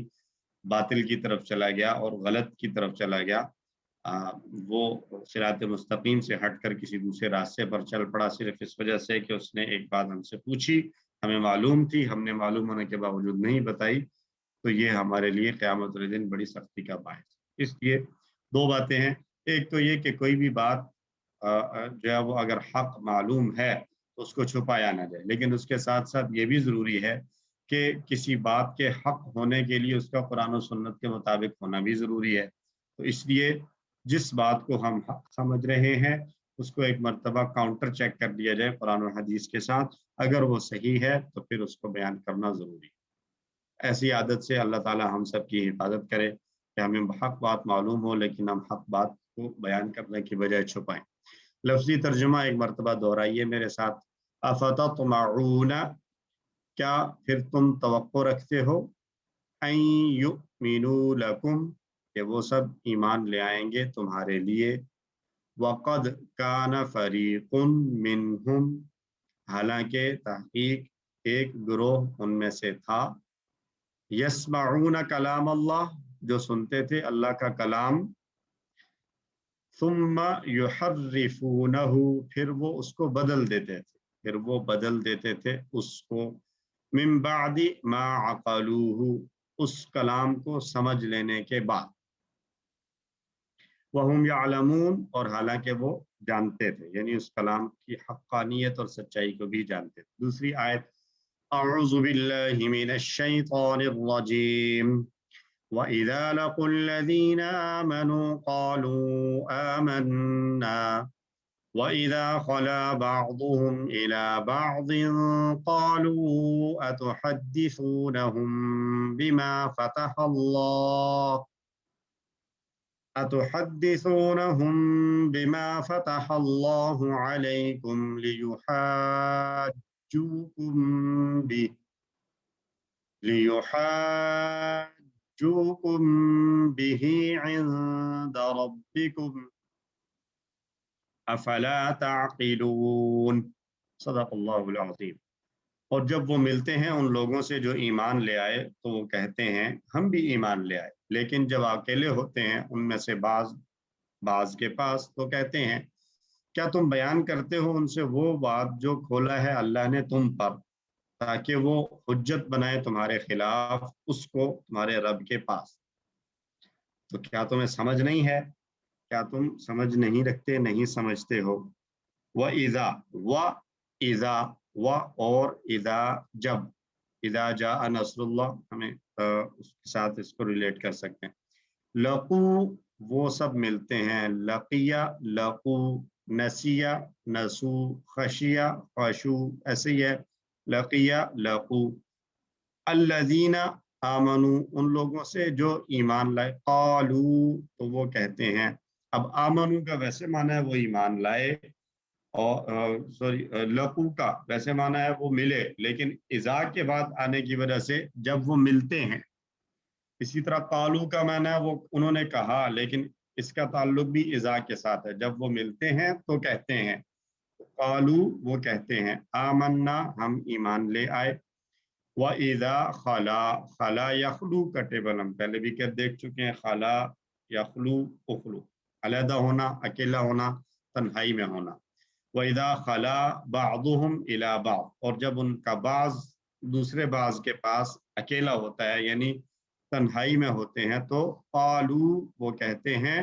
باطل کی طرف چلا گیا اور غلط کی طرف چلا گیا، وہ صراط مستقیم سے ہٹ کر کسی دوسرے راستے پر چل پڑا، صرف اس وجہ سے کہ اس نے ایک بات ہم سے پوچھی، ہمیں معلوم تھی، ہم نے معلوم ہونے کے باوجود نہیں بتائی، تو یہ ہمارے لیے قیامت والے دن بڑی سختی کا باعث. اس لیے دو باتیں ہیں، ایک تو یہ کہ کوئی بھی بات جو ہے وہ اگر حق معلوم ہے تو اس کو چھپایا نہ جائے، لیکن اس کے ساتھ ساتھ یہ بھی ضروری ہے کہ کسی بات کے حق ہونے کے لیے اس کا قرآن و سنت کے مطابق ہونا بھی ضروری ہے. تو اس لیے جس بات کو ہم حق سمجھ رہے ہیں اس کو ایک مرتبہ کاؤنٹر چیک کر دیا جائے قرآن و حدیث کے ساتھ، اگر وہ صحیح ہے تو پھر اس کو بیان کرنا ضروری ہے. ایسی عادت سے اللہ تعالی ہم سب کی حفاظت کرے کہ ہمیں حق بات معلوم ہو لیکن ہم حق بات کو بیان کرنے کی بجائے چھپائیں. لفظی ترجمہ ایک مرتبہ دہرائیے میرے ساتھ. افتطمعون، کیا پھر تم توقع رکھتے ہو، ان یؤمنوا لکم، کہ وہ سب ایمان لے آئیں گے تمہارے لیے، وقد کان فریق منہم، حالانکہ تحقیق ایک گروہ ان میں سے تھا، یسمعون کلام اللہ، جو سنتے تھے اللہ کا کلام، ثم یحرفونہ، پھر وہ اس کو بدل دیتے تھے اس کو، من بعد ما عقلوہ، اس کلام کو سمجھ لینے کے بعد، وہم یعلمون، اور حالانکہ وہ جانتے تھے، یعنی اس کلام کی حقانیت اور سچائی کو بھی جانتے تھے. دوسری آیت، اعوذ باللہ من الشیطان الرجیم، وَإِذَا لَقُوا الَّذِينَ آمَنُوا قَالُوا آمَنَّا وَإِذَا خَلَا بَعْضُهُمْ إِلَى بَعْضٍ قَالُوا أَتُحَدِّثُونَهُمْ بِمَا فَتَحَ اللَّهُ عَلَيْكُمْ لِيُحَاجُّوكُمْ بِهِ عِندَ رَبِّكُمْ افلا تعقلون. صدق اللہ العظیم. اور جب وہ ملتے ہیں ان لوگوں سے جو ایمان لے آئے تو وہ کہتے ہیں ہم بھی ایمان لے آئے، لیکن جب اکیلے ہوتے ہیں ان میں سے بعض کے پاس تو کہتے ہیں کیا تم بیان کرتے ہو ان سے وہ بات جو کھولا ہے اللہ نے تم پر، تاکہ وہ حجت بنائے تمہارے خلاف اس کو تمہارے رب کے پاس. تو کیا تمہیں سمجھ نہیں ہے، کیا تم سمجھ نہیں رکھتے، نہیں سمجھتے ہو. وَإِذَا اور اذا جب، اذا جاء نصر اللہ، ہمیں اس کے ساتھ اس کو ریلیٹ کر سکتے ہیں. لقو، وہ سب ملتے ہیں، لقیہ لقو، نسیہ نسو، خشیہ خشو، ایسے ہی ہے، لقیہ لقو. الذین آمنوا، ان لوگوں سے جو ایمان لائے، قالوا، تو وہ کہتے ہیں. اب آمنو کا ویسے معنی ہے وہ ایمان لائے، اور سوری لقو کا ویسے معنی ہے وہ ملے، لیکن اذا کے بعد آنے کی وجہ سے جب وہ ملتے ہیں. اسی طرح قالو کا معنی ہے وہ انہوں نے کہا، لیکن اس کا تعلق بھی اذا کے ساتھ ہے. جب وہ ملتے ہیں تو کہتے ہیں. قالو وہ کہتے ہیں، آمنا ہم ایمان لے آئے. وَإِذَا خَلَا خَلَا یخلو کا ٹیبل ہم پہلے بھی دیکھ چکے ہیں. خلا یخلو اخلو، علیحدہ ہونا، اکیلا ہونا، تنہائی میں ہونا. وَإِذَا خَلَا بَعْضُهُمْ إِلَى بَعْضٍ، اور جب ان کا بعض دوسرے بعض کے پاس اکیلا ہوتا ہے یعنی تنہائی میں ہوتے ہیں، تو قالو وہ کہتے ہیں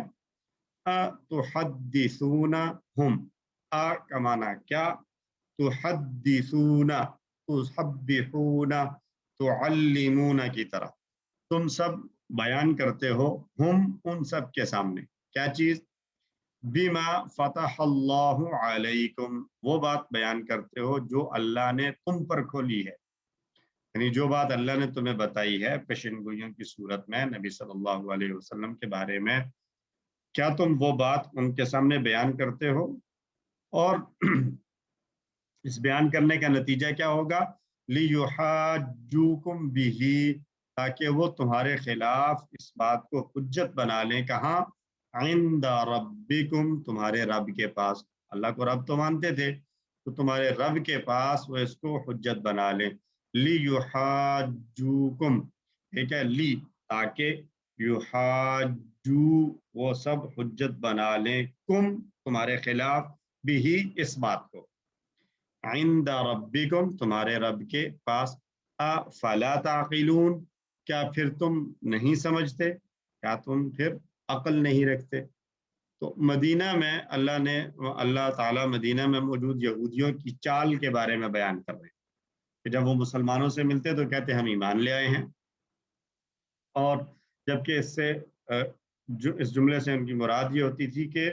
تحدثونہم، کا معنی کیا، تحدثون، تسبحون، تعلمون کی طرح تم سب بیان کرتے ہو، ہم ان سب کے سامنے کیا چیز، بما فتح اللہ علیکم، وہ بات بیان کرتے ہو جو اللہ نے تم پر کھولی ہے، یعنی جو بات اللہ نے تمہیں بتائی ہے پیشن گوئیوں کی صورت میں نبی صلی اللہ علیہ وسلم کے بارے میں، کیا تم وہ بات ان کے سامنے بیان کرتے ہو؟ اور اس بیان کرنے کا نتیجہ کیا ہوگا، لِيُحَاجُّوكُمْ بِهِ، تاکہ وہ تمہارے خلاف اس بات کو حجت بنا لیں. کہاں؟ عند ربکم، تمہارے رب کے پاس. اللہ کو رب تو مانتے تھے، تو تمہارے رب کے پاس وہ اس کو حجت بنا لیں. لِيُحَاجُّوكُمْ، ٹھیک ہے، لی تاکہ، یحاجو وہ سب حجت بنا لیں، کم تمہارے خلاف، بھی اس بات کو، عند ربکم تمہارے رب کے پاس. افلا تعقلون، کیا پھر تم نہیں سمجھتے، کیا تم پھر عقل نہیں رکھتے. تو مدینہ میں اللہ تعالیٰ مدینہ میں موجود یہودیوں کی چال کے بارے میں بیان کر رہے ہیں کہ جب وہ مسلمانوں سے ملتے تو کہتے ہم ایمان لے آئے ہیں، اور جبکہ اس جملے سے ان کی مراد یہ ہوتی تھی کہ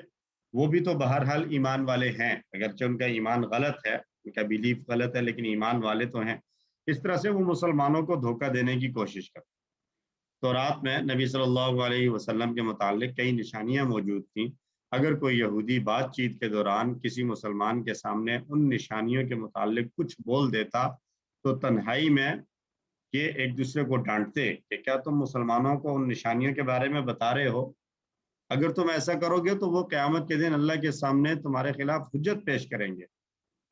وہ بھی تو بہرحال ایمان والے ہیں، اگرچہ ان کا ایمان غلط ہے، ان کا بیلیف غلط ہے، لیکن ایمان والے تو ہیں. اس طرح سے وہ مسلمانوں کو دھوکہ دینے کی کوشش کرتے. تو رات میں نبی صلی اللہ علیہ وسلم کے متعلق کئی نشانیاں موجود تھیں. اگر کوئی یہودی بات چیت کے دوران کسی مسلمان کے سامنے ان نشانیوں کے متعلق کچھ بول دیتا تو تنہائی میں یہ ایک دوسرے کو ڈانٹتے کہ کیا تم مسلمانوں کو ان نشانیوں کے بارے میں بتا رہے ہو، اگر تم ایسا کرو گے تو وہ قیامت کے دن اللہ کے سامنے تمہارے خلاف حجت پیش کریں گے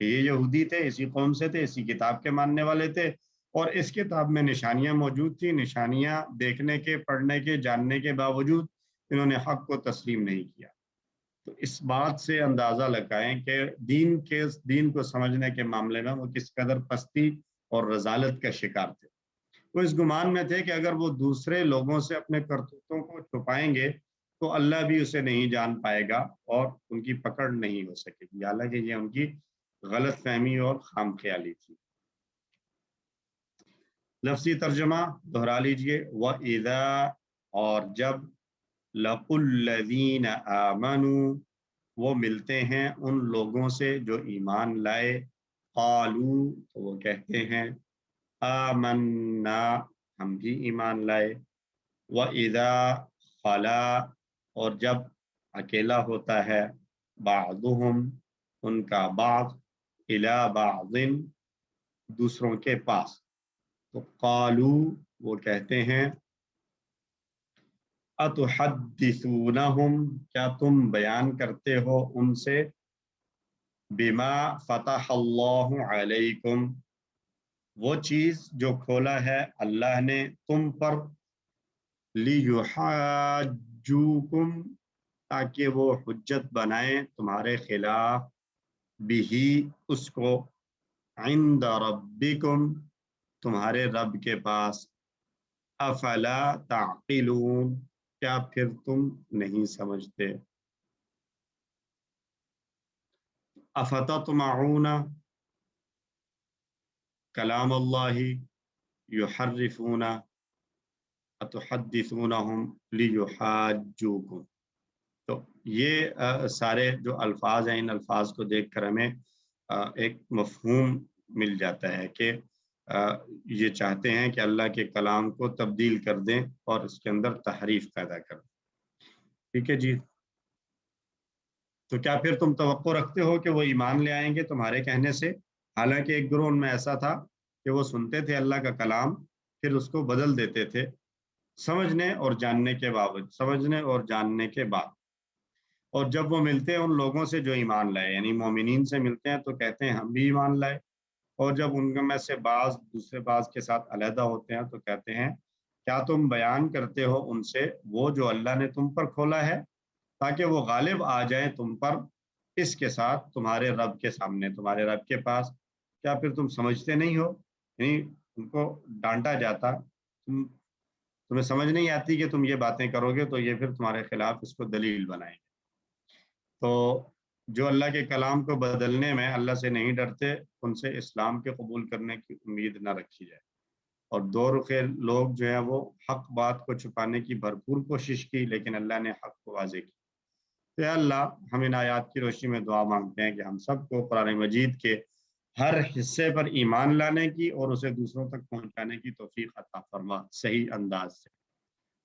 کہ یہ یہودی تھے، اسی قوم سے تھے، اسی کتاب کے ماننے والے تھے، اور اس کتاب میں نشانیاں موجود تھیں. نشانیاں دیکھنے کے، پڑھنے کے، جاننے کے باوجود انہوں نے حق کو تسلیم نہیں کیا. تو اس بات سے اندازہ لگائیں کہ دین کو سمجھنے کے معاملے میں وہ کس قدر پستی اور رذالت کا شکار تھے. وہ اس گمان میں تھے کہ اگر وہ دوسرے لوگوں سے اپنے کرتوتوں کو چھپائیں گے تو اللہ بھی اسے نہیں جان پائے گا اور ان کی پکڑ نہیں ہو سکے گی، حالانکہ یہ ان کی غلط فہمی اور خام خیالی تھی. لفظی ترجمہ دہرا لیجئے، وَإِذَا، اور جب، لَقُوا الَّذِينَ آمَنُوا وہ ملتے ہیں ان لوگوں سے جو ایمان لائے، قالوا تو وہ کہتے ہیں، آمنا ہم بھی ایمان لائے. وَإِذَا خَلَا اور جب اکیلا ہوتا ہے، بعضهم ان کا بعض، إِلَى بعض دوسروں کے پاس، تو قالو وہ کہتے ہیں، اتحدثونہم کیا تم بیان کرتے ہو ان سے، بما فتح اللہ علیکم وہ چیز جو کھولا ہے اللہ نے تم پر، لیحاجوکم تاکہ وہ حجت بنائیں تمہارے خلاف، بھی اس کو، عند ربکم تمہارے رب کے پاس. افلا تعقلون کیا پھر تم نہیں سمجھتے. افتطمعون کلام اللہ یحرفون اتحدثونہم لیحاجوکم. تو یہ سارے جو الفاظ ہیں، ان الفاظ کو دیکھ کر ہمیں ایک مفہوم مل جاتا ہے کہ یہ چاہتے ہیں کہ اللہ کے کلام کو تبدیل کر دیں اور اس کے اندر تحریف پیدا کر دیں. ٹھیک ہے جی. تو کیا پھر تم توقع رکھتے ہو کہ وہ ایمان لے آئیں گے تمہارے کہنے سے؟ حالانکہ ایک گروہ ان میں ایسا تھا کہ وہ سنتے تھے اللہ کا کلام، پھر اس کو بدل دیتے تھے سمجھنے اور جاننے کے بعد، اور جب وہ ملتے ہیں ان لوگوں سے جو ایمان لائے، یعنی مومنین سے ملتے ہیں تو کہتے ہیں ہم بھی ایمان لائے، اور جب ان میں سے بعض دوسرے بعض کے ساتھ علیحدہ ہوتے ہیں تو کہتے ہیں کیا تم بیان کرتے ہو ان سے وہ جو اللہ نے تم پر کھولا ہے، تاکہ وہ غالب آ جائیں تم پر اس کے ساتھ تمہارے رب کے سامنے، تمہارے رب کے پاس، کیا پھر تم سمجھتے نہیں ہو؟ یعنی ان کو ڈانٹا جاتا، تمہیں سمجھ نہیں آتی کہ تم یہ باتیں کرو گے تو یہ پھر تمہارے خلاف اس کو دلیل بنائیں گے۔ تو جو اللہ کے کلام کو بدلنے میں اللہ سے نہیں ڈرتے، ان سے اسلام کے قبول کرنے کی امید نہ رکھی جائے۔ اور دو رخے لوگ جو ہیں وہ حق بات کو چھپانے کی بھرپور کوشش کی، لیکن اللہ نے حق کو واضح کی۔ تو یا اللہ، ہم ان آیات کی روشنی میں دعا مانگتے ہیں کہ ہم سب کو قرآن مجید کے ہر حصے پر ایمان لانے کی اور اسے دوسروں تک پہنچانے کی توفیق عطا فرما صحیح انداز سے۔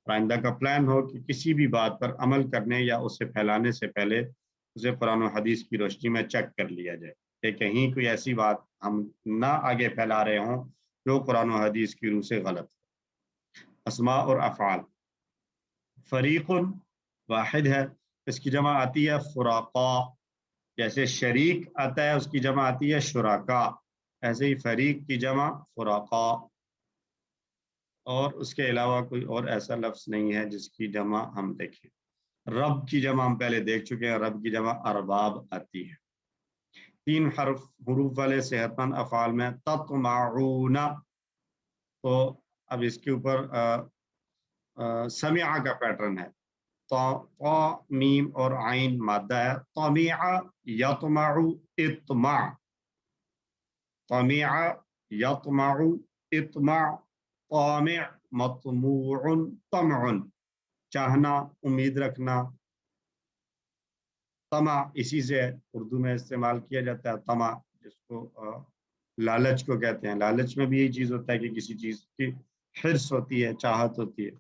آئندہ کا پلان ہو کہ کسی بھی بات پر عمل کرنے یا اسے پھیلانے سے پہلے اسے قرآن و حدیث کی روشنی میں چیک کر لیا جائے کہ کہیں کوئی ایسی بات ہم نہ آگے پھیلا رہے ہوں جو قرآن و حدیث کی روح سے غلط ہے۔ اسماء اور افعال، فریق واحد ہے، اس کی جمع آتی ہے فراقا، جیسے شریک آتا ہے اس کی جمع آتی ہے شرکا، ایسے ہی فریق کی جمع فراقا، اور اس کے علاوہ کوئی اور ایسا لفظ نہیں ہے جس کی جمع ہم دیکھیں۔ رب کی جمع ہم پہلے دیکھ چکے ہیں، رب کی جمع ارباب آتی ہے۔ 3 حروف والے صحت مند افعال میں تطمعون، تو اب اس کے اوپر سمع کا پیٹرن ہے، طا میم اور عین مادہ ہے، طمع یطمع اطمع، طمع یطمع اطمع، طامع مطموع طمع، چاہنا، امید رکھنا۔ طمع اسی سے اردو میں استعمال کیا جاتا ہے، طمع جس کو لالچ کو کہتے ہیں۔ لالچ میں بھی یہی چیز ہوتا ہے کہ کسی چیز کی حرص ہوتی ہے، چاہت ہوتی ہے۔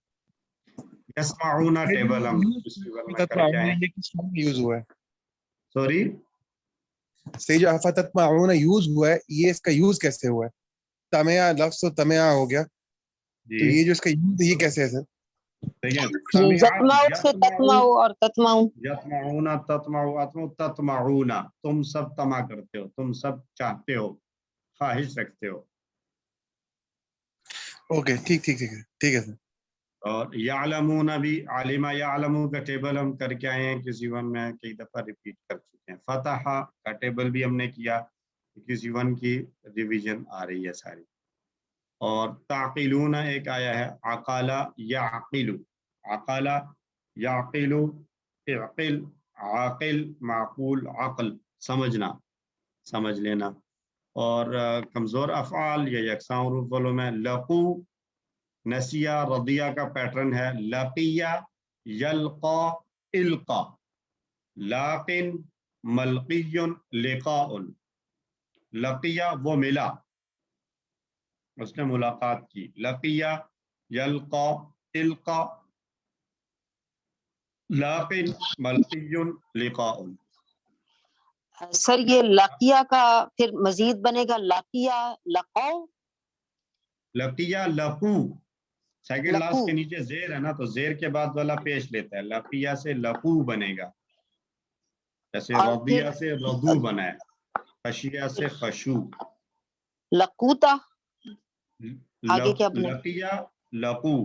یسمعون ٹیبل ہم یوز ہوا ہے، سوری صحیح جو فتطمعون یوز ہوا ہے، یہ اس کا یوز کیسے ہوا ہے؟ تمیا لفظ تو تمیا ہو گیا، تو جی یہ جو اس کا یوز یہ کیسے ہے سر؟ یتمعو سے تتمعو اور تتمعو، یتمعون تطمعون، تم سب طمع کرتے ہو، تم سب چاہتے ہو، خواہش رکھتے ہو۔ اوکے ٹھیک ہے سر۔ اور یعلمون بھی، عالمہ یعلمو کا ٹیبل ہم کر کے آئے ہیں کسی ون میں، کئی دفعہ ریپیٹ کر چکے ہیں۔ فتح کا ٹیبل بھی ہم نے کیا، کسی ون کی ریویژن آ رہی ہے ساری۔ اور تعقلون ایک آیا ہے، عقال یعقل، عقال یعقل، اعقل عاقل، معقول عقل، سمجھنا، سمجھ لینا۔ اور کمزور افعال یا یکساں حروف والوں میں لقو، نسیہ رضیہ کا پیٹرن ہے، لقیہ یلقا القا، لاقن ملقی لقاء، لقیہ وہ ملا، اس نے ملاقات کی، لقیہ یلقا القا، لاقن ملقی لقاء۔ سر یہ لقیہ کا پھر مزید بنے گا لقیہ لقاؤ، لقیہ لقو، سیکنڈ لاسٹ لقو، کے نیچے زیر ہے نا، تو زیر کے بعد والا پیش لیتا ہے، لقیہ سے لقو بنے گا، جیسے اور رضیہ پھر سے رضو بنا ہے، خشیہ سے خشوع، لقوتا آگے کیا بنا؟ لقیہ لقو،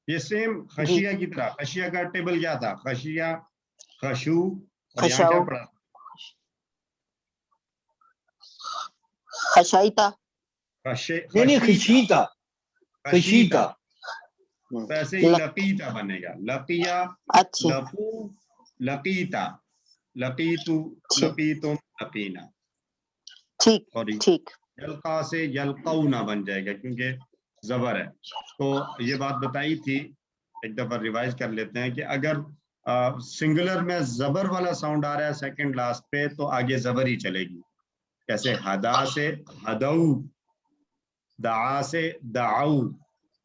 یہ سیم جی خشیہ کی طرح، خشیہ کا ٹیبل کیا تھا؟ خشیہ خشوع، اور یہاں خشاؤ کیا پڑا؟ خشائتا، خشیتا، خشیتا، ویسے ہی لق... لقیتا بنے گا، لقیہ اچھا لقو لقیتا، لقیتو لقیتم لقینا۔ ٹھیک اور ٹھیک، یلقا سے یلقونا بن جائے گا کیونکہ زبر ہے۔ تو یہ بات بتائی تھی، ایک دفعہ ریوائز کر لیتے ہیں کہ اگر سنگولر میں زبر والا ساؤنڈ آ رہا ہے سیکنڈ لاسٹ پہ تو آگے زبر ہی چلے گی، جیسے ہدا سے ہدو، دعا سے دعو۔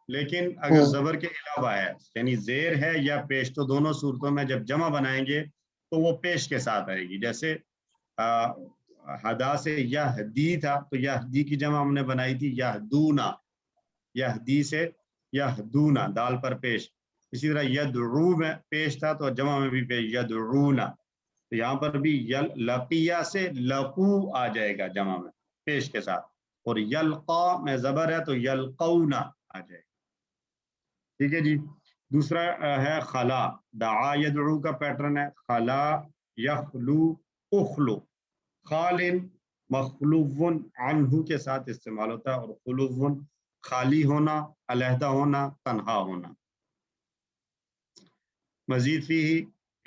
لیکن اگر زبر کے علاوہ ہے، یعنی زیر ہے یا پیش، تو دونوں صورتوں میں جب جمع بنائیں گے تو وہ پیش کے ساتھ آئے گی. جیسے ہدا سے یہدی تھا تو یہدی کی جمع ہم نے بنائی تھی یہدونا, یہدی سے یہدونا دال پر پیش. اسی طرح یدعو میں پیش تھا تو جمع میں بھی پیش یدعونا. تو یہاں پر بھی لقیہ سے لقو آ جائے گا جمع میں پیش کے ساتھ, اور یلقا میں زبر ہے تو یلقونا آ جائے گا. ٹھیک ہے جی. دوسرا ہے خلا, دعا یدعو کا پیٹرن ہے, خلا یخلو اخلو. خالن مخلوف عنہ کے ساتھ استعمال ہوتا ہے, اور خلوف خالی ہونا, علیحدہ ہونا, تنہا ہونا. مزید فی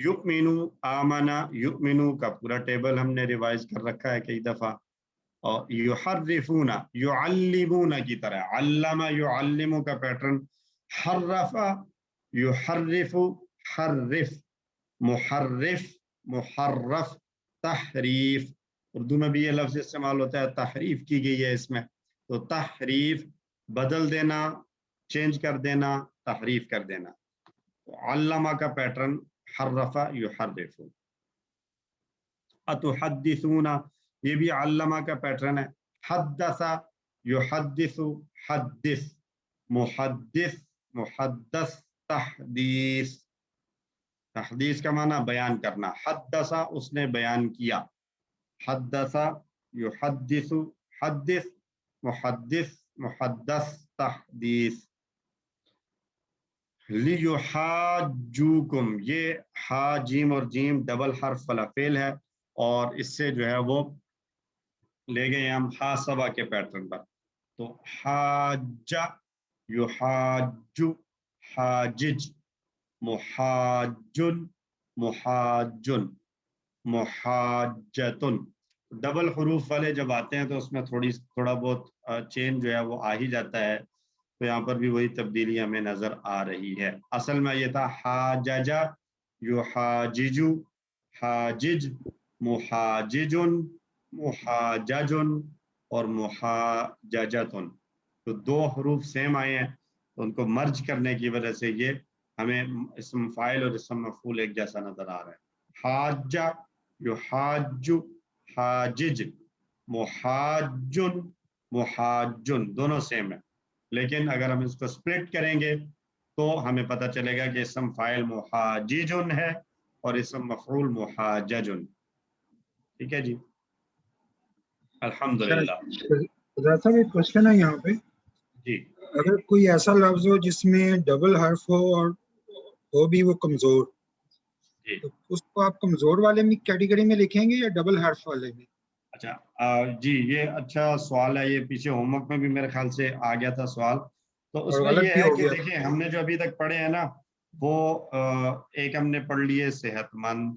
یؤمنو آمنا, یؤمنو کا پورا ٹیبل ہم نے ریوائز کر رکھا ہے کئی دفعہ. اور یحرفون یعلمون کی طرح, علم یعلم کا پیٹرن, حرف یحرف حرف, محرف محرف, تحریف. اردو میں بھی یہ لفظ استعمال ہوتا ہے, تحریف کی گئی ہے اس میں. تو تحریف بدل دینا, چینج کر دینا, تحریف کر دینا. علامہ کا پیٹرن حرف یحرف. اتحدثون یہ بھی علامہ کا پیٹرن ہے, حدث یحدث حدث, محدث محدث, تحدیث. تحدیث کا معنی بیان کرنا, حدث اس نے بیان کیا, حدث یحدث حدث, محدث محدث, تحدیث. لیحاجوکم, یہ ہا جیم اور جیم ڈبل حرف والا فعل ہے, اور اس سے جو ہے وہ لے گئے ہم حاسبہ کے پیٹرن پر. تو حاج یحاج, حاجج, محاجن محاجن, محاجتن. ڈبل حروف والے جب آتے ہیں تو اس میں تھوڑا بہت چینج جو ہے وہ آ ہی جاتا ہے. تو یہاں پر بھی وہی تبدیلی ہمیں نظر آ رہی ہے. اصل میں یہ تھا حاججا یحاججو, حاجج, محاججن, محاججن, اور محاججتن. تو دو حروف سیم آئے ہیں, تو ان کو مرج کرنے کی وجہ سے یہ ہمیں اسم فاعل اور اسم مفعول ایک جیسا نظر آ رہا ہے. حاجہ یحاج, حاجج, محاجن, محاجن, دونوں سیم ہے. لیکن اگر ہم اس کو سپلٹ کریں گے تو ہمیں پتہ چلے گا کہ اسم فاعل محاججن ہے اور اسم مفعول محاججن. ٹھیک ہے جی, الحمدللہ. صاحب ایک کوشچن ہے یہاں پہ, جی اگر کوئی ایسا لفظ ہو جس میں ڈبل حرف ہو اور ہو بھی وہ کمزور, جی تو اس کو آپ کمزور والے میں کیٹیگری میں لکھیں گے یا ڈبل حرف والے میں؟ اچھا جی, یہ اچھا سوال ہے. یہ پیچھے ہوم ورک میں بھی میرے خیال سے آ گیا تھا سوال. تو اس میں یہ ہے کہ دیکھیں ہم نے جو ابھی تک پڑھے ہیں نا, وہ ایک ہم نے پڑھ لیے صحت مند,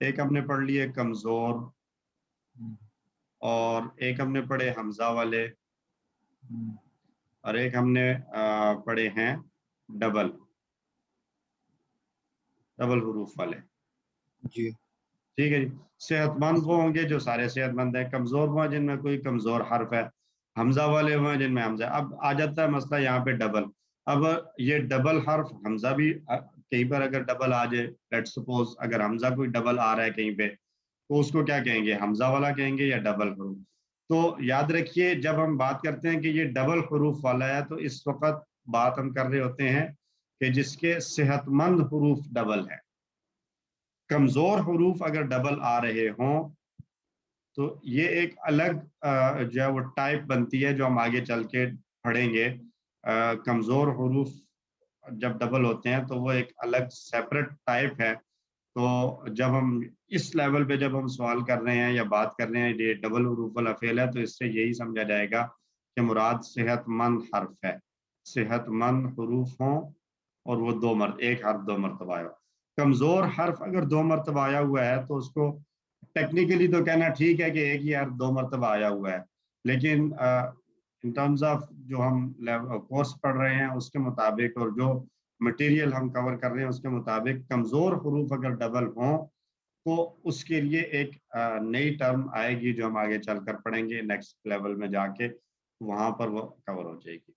ایک ہم نے پڑھ لیے کمزور, اور ایک ہم نے پڑھے حمزہ والے, اور ایک ہم نے پڑھے ہیں ڈبل حروف والے. جی ٹھیک ہے جی. صحت مند وہ ہوں گے جو سارے صحت مند ہیں, کمزور وہ ہیں جن میں کوئی کمزور حرف ہے, حمزہ والے وہ ہیں جن میں حمزہ. اب آ جاتا ہے مسئلہ یہاں پہ ڈبل. اب یہ ڈبل حرف حمزہ بھی کہیں پر اگر ڈبل آ جائے, لیٹ سپوز اگر حمزہ کوئی ڈبل آ رہا ہے کہیں پہ, تو اس کو کیا کہیں گے, حمزہ والا کہیں گے یا ڈبل حروف. تو یاد رکھیے جب ہم بات کرتے ہیں کہ یہ ڈبل حروف والا ہے, تو اس وقت بات ہم کر رہے ہوتے ہیں کہ جس کے صحت مند حروف ڈبل ہے. کمزور حروف اگر ڈبل آ رہے ہوں تو یہ ایک الگ جو ہے وہ ٹائپ بنتی ہے جو ہم آگے چل کے پڑھیں گے. کمزور حروف جب ڈبل ہوتے ہیں تو وہ ایک الگ سیپریٹ ٹائپ ہے. تو جب ہم اس لیول پہ جب ہم سوال کر رہے ہیں یا بات کر رہے ہیں یہ ڈبل حروف والا فعل ہے, تو اس سے یہی سمجھا جائے گا کہ مراد صحت مند حرف ہے, صحت مند حروف ہوں اور وہ ایک حرف 2 مرتبہ آیا. کمزور حرف اگر 2 مرتبہ آیا ہوا ہے تو اس کو ٹیکنیکلی تو کہنا ٹھیک ہے کہ ایک ہی حرف 2 مرتبہ آیا ہوا ہے, لیکن ان ٹرمز آف جو ہم کورس پڑھ رہے ہیں اس کے مطابق اور جو مٹیریل ہم کور کر رہے ہیں اس کے مطابق کمزور حروف اگر ڈبل ہوں تو اس کے لیے ایک نئی ٹرم آئے گی جو ہم آگے چل کر پڑھیں گے نیکسٹ لیول میں جا کے, وہاں پر وہ کور ہو جائے گی.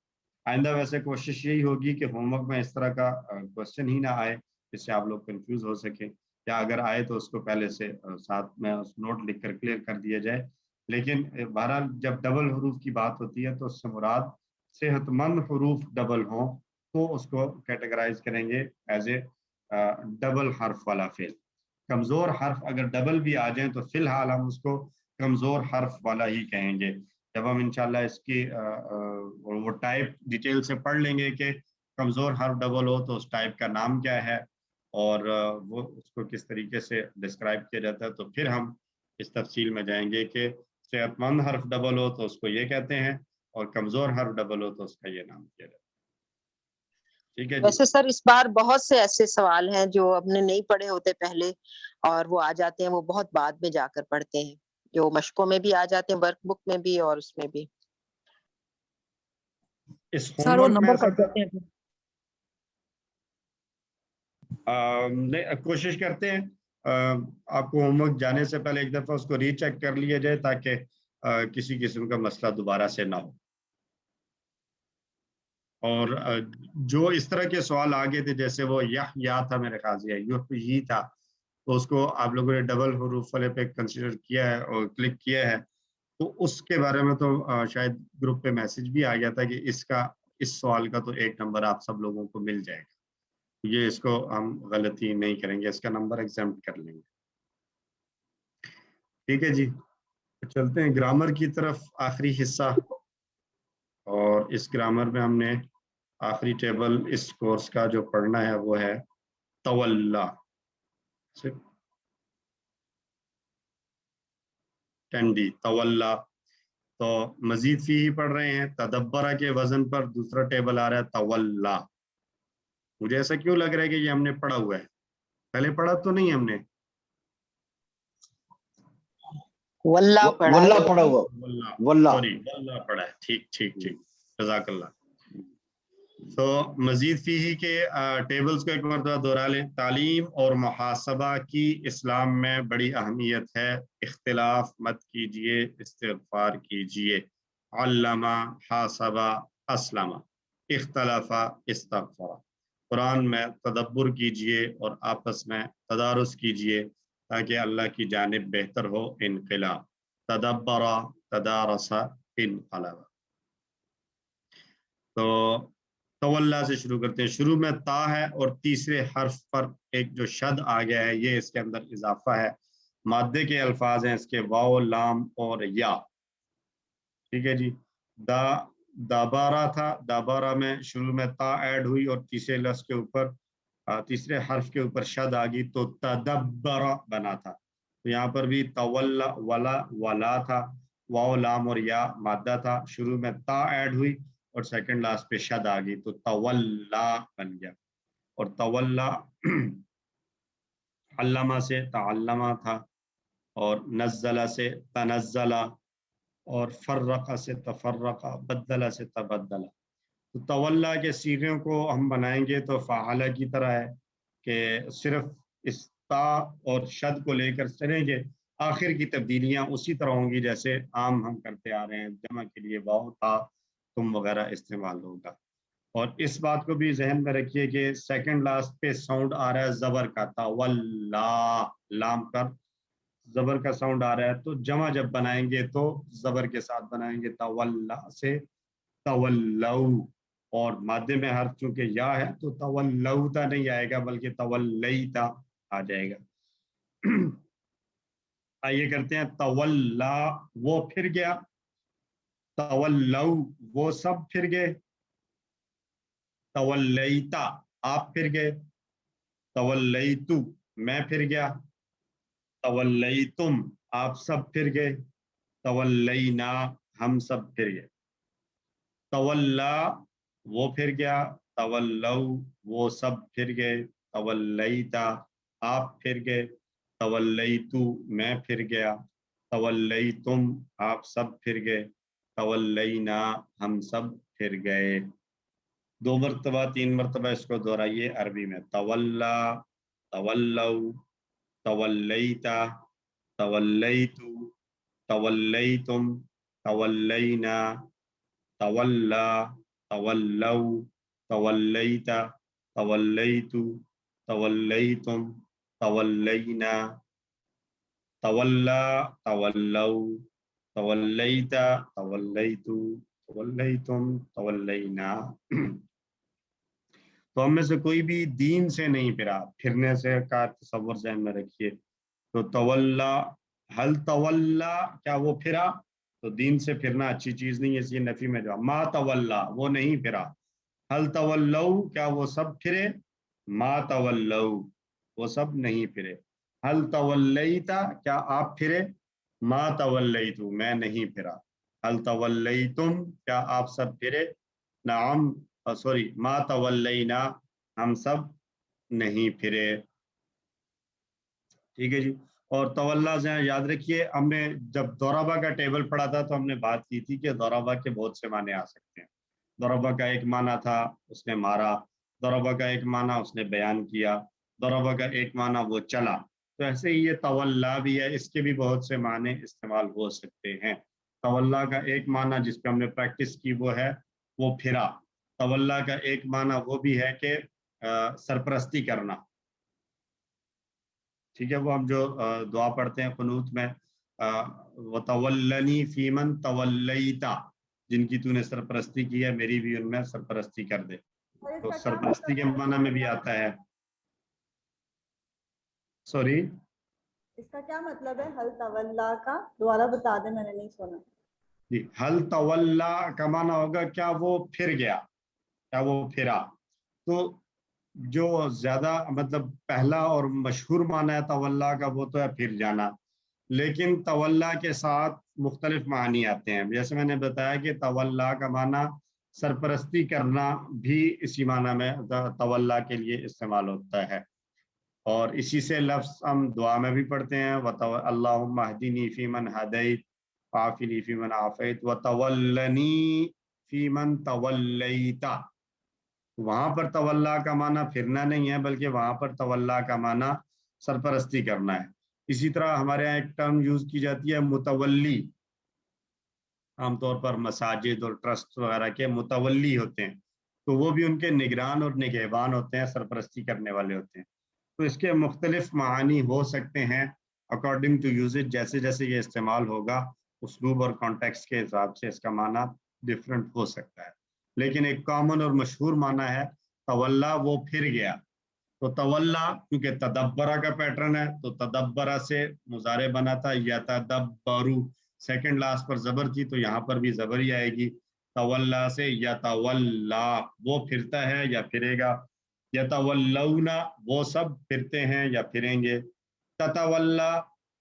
آئندہ ویسے کوشش یہی ہوگی کہ ہوم ورک میں اس طرح کا کوشچن ہی نہ آئے, जिससे आप लोग कंफ्यूज हो सके, या अगर आए तो उसको पहले से साथ में उस नोट लिख कर क्लियर कर दिया जाए। लेकिन बहरहाल जब डबल हरूफ की बात होती है तो उससे मुराद सेहतमंद हरूफ डबल हों तो उसको कैटेगराइज करेंगे एज ए डबल हर्फ वाला फेल। कमजोर हर्फ अगर डबल भी आ जाए तो फिलहाल हम उसको कमजोर हर्फ वाला ही कहेंगे। जब हम इंशाल्लाह इसकी वो टाइप डिटेल से पढ़ लेंगे कि कमजोर हर्फ डबल हो तो उस टाइप का नाम क्या है और वो उसको किस तरीके से डिस्क्राइब किया जाता है, तो फिर हम इस तफसील में जाएंगे कि सेहतमंद हर्फ डबल हो तो उसको ये कहते हैं और कमजोर हर्फ डबल हो तो उसका ये नाम किया जाता है। ठीक है जी। वैसे सर इस बार बहुत से ऐसे सवाल हैं जो हमने नहीं पढ़े होते पहले और वो आ जाते हैं, वो बहुत बाद में जाकर पढ़ते हैं, जो मशकों में भी आ जाते हैं, वर्कबुक में भी और उसमें भी। इस सर वो होमवर्क में नंबर ऐसा कट जाते हैं फिर। कोशिश करते हैं आपको होमवर्क जाने से पहले एक दफा उसको रीचेक कर लिया जाए ताकि किसी किस्म का मसला दोबारा से ना हो। और जो इस तरह के सवाल आगे थे जैसे वो या था मेरे ख्याल से ही था, तो उसको आप लोगों ने डबल हरूफ वाले पे कंसीडर किया है और क्लिक किया है, तो उसके बारे में तो शायद ग्रुप पे मैसेज भी आ गया था कि इस सवाल का तो 1 नंबर आप सब लोगों को मिल जाएगा। ये इसको हम गलती नहीं करेंगे, इसका नंबर एग्जाम्प्ट कर लेंगे। ठीक है जी, तो चलते हैं ग्रामर की तरफ, आखिरी हिस्सा। और इस ग्रामर में हमने आखिरी टेबल इस कोर्स का जो पढ़ना है वो है तवल्ला। सिर्फ 10D तवल्ला। तो मजीद फी ही पढ़ रहे हैं, तदब्बरा के वजन पर दूसरा टेबल आ रहा है तवल्ला। मुझे ऐसा क्यों लग रहा है कि ये हमने पढ़ा हुआ है, पहले पढ़ा तो नहीं हमने? वल्ला पढ़ा वल्ला है। पड़ा हुआ, वल्ला। सॉरी वल्ला पढ़ा है। ठीक ठीक ठीक, जज़ाकल्लाह। तो मजीद फी ही के टेबल्स को एक मरतबा दोहरा लें। तालीम और मुहासबा की इस्लाम में बड़ी अहमियत है। इख्तिलाफ मत कीजिए, इस्तिग़फ़ार कीजिए। अल्लमा हासबा अस्लमा, इख्तलफा इस्तग़फ़रा। कुरान में तदब्बुर कीजिए और आपस में तदारुस कीजिए ताकि अल्लाह की जानिब बेहतर हो इनक़िलाब। तदब्बरा तदारसा इनक़लबा। तो तवल्ला से शुरू करते हैं। शुरू में ता है और तीसरे हर्फ पर एक जो शद आ गया है ये इसके अंदर इजाफा है। मादे के अल्फाज हैं इसके वाव, लाम और या। ठीक है जी। दाबारा था, दाबारा में शुरू में ता ऐड हुई और तीसरे लफ्ज़ के ऊपर तीसरे हर्फ के ऊपर शद आ गई तो तदब्बरा बना था। तो यहाँ पर भी तवल्ला वला वला था, वाव लाम और या मादा था, शुरू में ता ऐड हुई और सेकंड लास्ट पे शद आ गई तो तवल्ला बन गया। और तवल्ला अल्लमा से तअल्लमा था और नज़्ज़ला से तनज़्ज़ला और फर्रक़ा से तफर्रक़ा, बद्दला से तबद्दला। तो तवल्ला के सीगों को हम बनाएंगे तो फ़अला की तरह है कि सिर्फ इस ता और शद को लेकर चलेंगे, आखिर की तब्दीलियाँ उसी तरह होंगी जैसे आम हम करते आ रहे हैं। जमा के लिए वाव था तुम वगैरह इस्तेमाल होगा। और इस बात को भी जहन में रखिए कि सेकंड लास्ट पे साउंड आ रहा है जबर का, तवल्ला, लाम पर जबर का साउंड आ रहा है, तो जमा जब बनाएंगे तो जबर के साथ बनाएंगे, तवल्ला से तवल्लऊ। और मादे में हर्फ चूंकि या है तो तवल्लऊता नहीं आएगा बल्कि तवल्लईता आ जाएगा। आइए करते हैं तवल्ला, वो फिर गया, तवल्लऊ वो सब फिर गए, तवल्लईता आप फिर गए, तवल्लईतु मैं फिर गया, तवल्लईतुम आप सब फिर गए, तवल्लईना हम सब फिर गए। तवल्ला वो फिर गया, तवल्लऊ वो सब फिर गए, तवल्लईता आप फिर गए, तवल्लईतु मैं फिर गया, तवल्लईतुम आप सब फिर गए, तवल्लईना हम सब फिर गए। 2 मरतबा 3 मरतबा इसको दोहराइए अरबी में। तवल्ला, तवल्लऊ, तवल्लईता, तवल्लईतु, तवल्लईतुम, तवल्लईना, तवल्ला, तवल्लऊ, तवल्लईता, तवल्लईतु, तवल्लैतुम, तवल्लैना, तवल्ला, तवल्लौ, तवल्लैता, तवल्लैतु, तवल्लैतुम, तवल्लैना। तो हम में से कोई भी दीन से नहीं फिरा, फिरने से का तसव्वुर ज़हन में रखिए। तो तवल्ला, हल तवल्ला, क्या वो फिरा? तो दीन से फिरना अच्छी चीज नहीं है, इसलिए नफी में जवाब। मा तवल्ला, वो नहीं फिरा। हल तवल्लौ, क्या वो सब फिरे? मा तवल्लौ, वो सब नहीं फिरे। हल तवल्लैता, क्या आप फिरे? मा तवल्लैतु, मैं नहीं फिरा। हल तवल्लैतुम, क्या आप सब फिरे? नाम, सॉरी, मा तवल्लैना, हम सब नहीं फिरे। ठीक है जी। और तवल्ला से याद रखिए, हमने जब दौराबा का टेबल पढ़ा था तो हमने बात की थी कि दौराबा के बहुत से माने आ सकते हैं। दौराबा का एक माना था उसने मारा, दौराबा का एक माना उसने बयान किया, दौराबा का एक माना वो चला। तो ऐसे ही ये तवल्ला भी है, इसके भी बहुत से माने इस्तेमाल हो सकते हैं। तवल्ला का एक माना जिस पे हमने प्रैक्टिस की वो है वो फिरा। तवल्ला का एक माना वो भी है कि सरपरस्ती करना। ठीक है, वो हम जो दुआ पढ़ते हैं कुनूत में, वतवल्लनी फीमन तवल्लैता, जिनकी तूने सरपरस्ती की है मेरी भी उनमें सरपरस्ती कर दे। और तो इसका क्या सरपरस्ती के मतलब है? माना में भी आता है। सॉरी, इसका क्या मतलब है हल तवल्ला का? दोबारा बता दे, मैंने नहीं सुना। जी, हल तवल्ला का माना होगा क्या वो फिर गया, क्या वो फिरा। तो जो ज्यादा मतलब पहला और मशहूर माना है तवल्ला का वो तो है फिर जाना, लेकिन तवल्ला के साथ मुख्तलिफ मानी आते हैं। जैसे मैंने बताया कि तवल्ला का माना सरपरस्ती करना भी इसी माना में तवल्ला के लिए इस्तेमाल होता है। और इसी से लफ्ज हम दुआ में भी पढ़ते हैं, अल्लाहुम्मा हदीनी फीमन हदैत आफिनी फीमन आफैत व तवल्लनी फीमन तवल्लैता। वहां पर तवल्ला का माना फिरना नहीं है, बल्कि वहां पर तवल्ला का माना सरपरस्ती करना है। इसी तरह हमारे यहाँ एक टर्म यूज की जाती है मुतवल्ली, आमतौर पर मसाजिद और ट्रस्ट वगैरह के मुतवल्ली होते हैं, तो वो भी उनके निगरान और निगहबान होते हैं, सरपरस्ती करने वाले होते हैं। तो इसके मुख्तलिफ मानी हो सकते हैं अकॉर्डिंग टू यूजेज, जैसे जैसे ये इस्तेमाल होगा उसलूब और कॉन्टेक्स्ट के हिसाब से इसका माना डिफरेंट हो सकता है। लेकिन एक कॉमन और मशहूर माना है तवल्ला, वो फिर गया। तो तवल्ला क्योंकि तदब्बरा का पैटर्न है, तो तदब्बरा से मुजारे बना था यतदब्बरु, सेकंड लास्ट पर जबर थी तो यहाँ पर भी जबर ही आएगी। तवल्ला से यतवल्ला, वो फिरता है या फिरेगा। यतवल्लौना, वो सब फिरते हैं या फिरेंगे। ततवल्ला,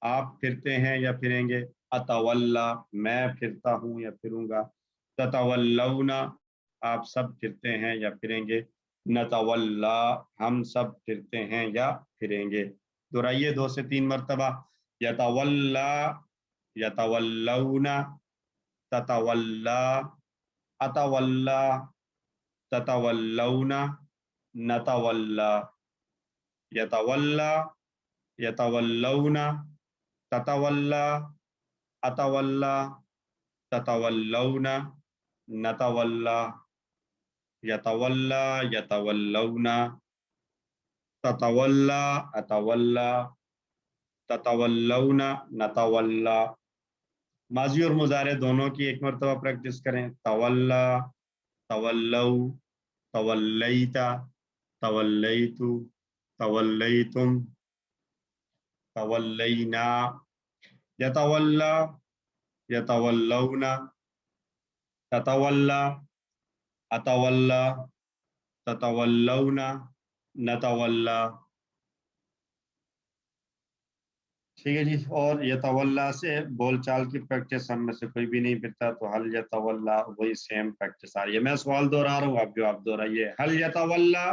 आप फिरते हैं या फिरेंगे। अतवल्ला, मैं फिरता हूँ या फिरूंगा। ततवल्लौना, आप सब फिरते हैं या फिरेंगे। नतवल्ला, हम सब फिरते हैं या फिरेंगे। दोहराइए 2 से 3 मरतबा। यतवल्ला, यतवल्लौना, ततवल्ला, अतवल्ला, ततवल्लौना, नतवल्ला। यतवल्ला, यतवल्लौना, ततवल्ला, अतवल्ला, ततवल्लौना, नतवल्ला। यतवल्ला, यतवल्लौना, ततवल्ला, अतवल्ला, ततवल्लौना, नतवल्ला। माजी और मुजारे दोनों की एक मरतबा प्रैक्टिस करें। तवल्ला, तवल्लौ, तवल्लैता, तवल्लैतु, तवल्लैतुम, तवल्लैना। यतवल्ला, यतवल्लौना, ततवल्ला, अतवल्ला, ततवल्लौना, नतवल्ला। ठीक है जी। और यतवल्ला से बोलचाल की प्रैक्टिस हम में से कोई भी नहीं फिरता, तो हल यतवल्ला वही सेम प्रैक्टिस आ रही है। मैं सवाल दोहरा रहा हूँ, आप जवाब दोहराइए। हल यतवल्ला,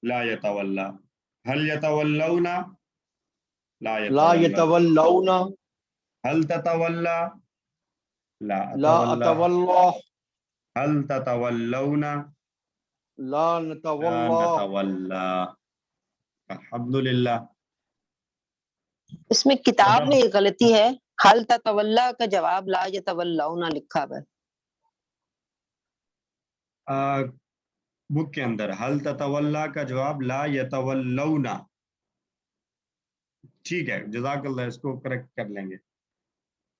ला यतवल्ला। हल यतवल्लौना, ला ला यतवल्ला। यतवल्लौना, हल ततवल्ला, ला ला अतवल्ला। अतवल्ला, हल ततवल्लौना, ला ला नतवल्ला। नतवल्ला। अल्हम्दुलिल्लाह। इसमें किताब में एक गलती है, हल ततवल्ला का जवाब ला यतवल्लौना लिखा हुआ है। बुक के अंदर हल ततवल्ला का जवाब ला यतवल्लौना। ठीक है, जज़ाकल्लाह, इसको करेक्ट कर लेंगे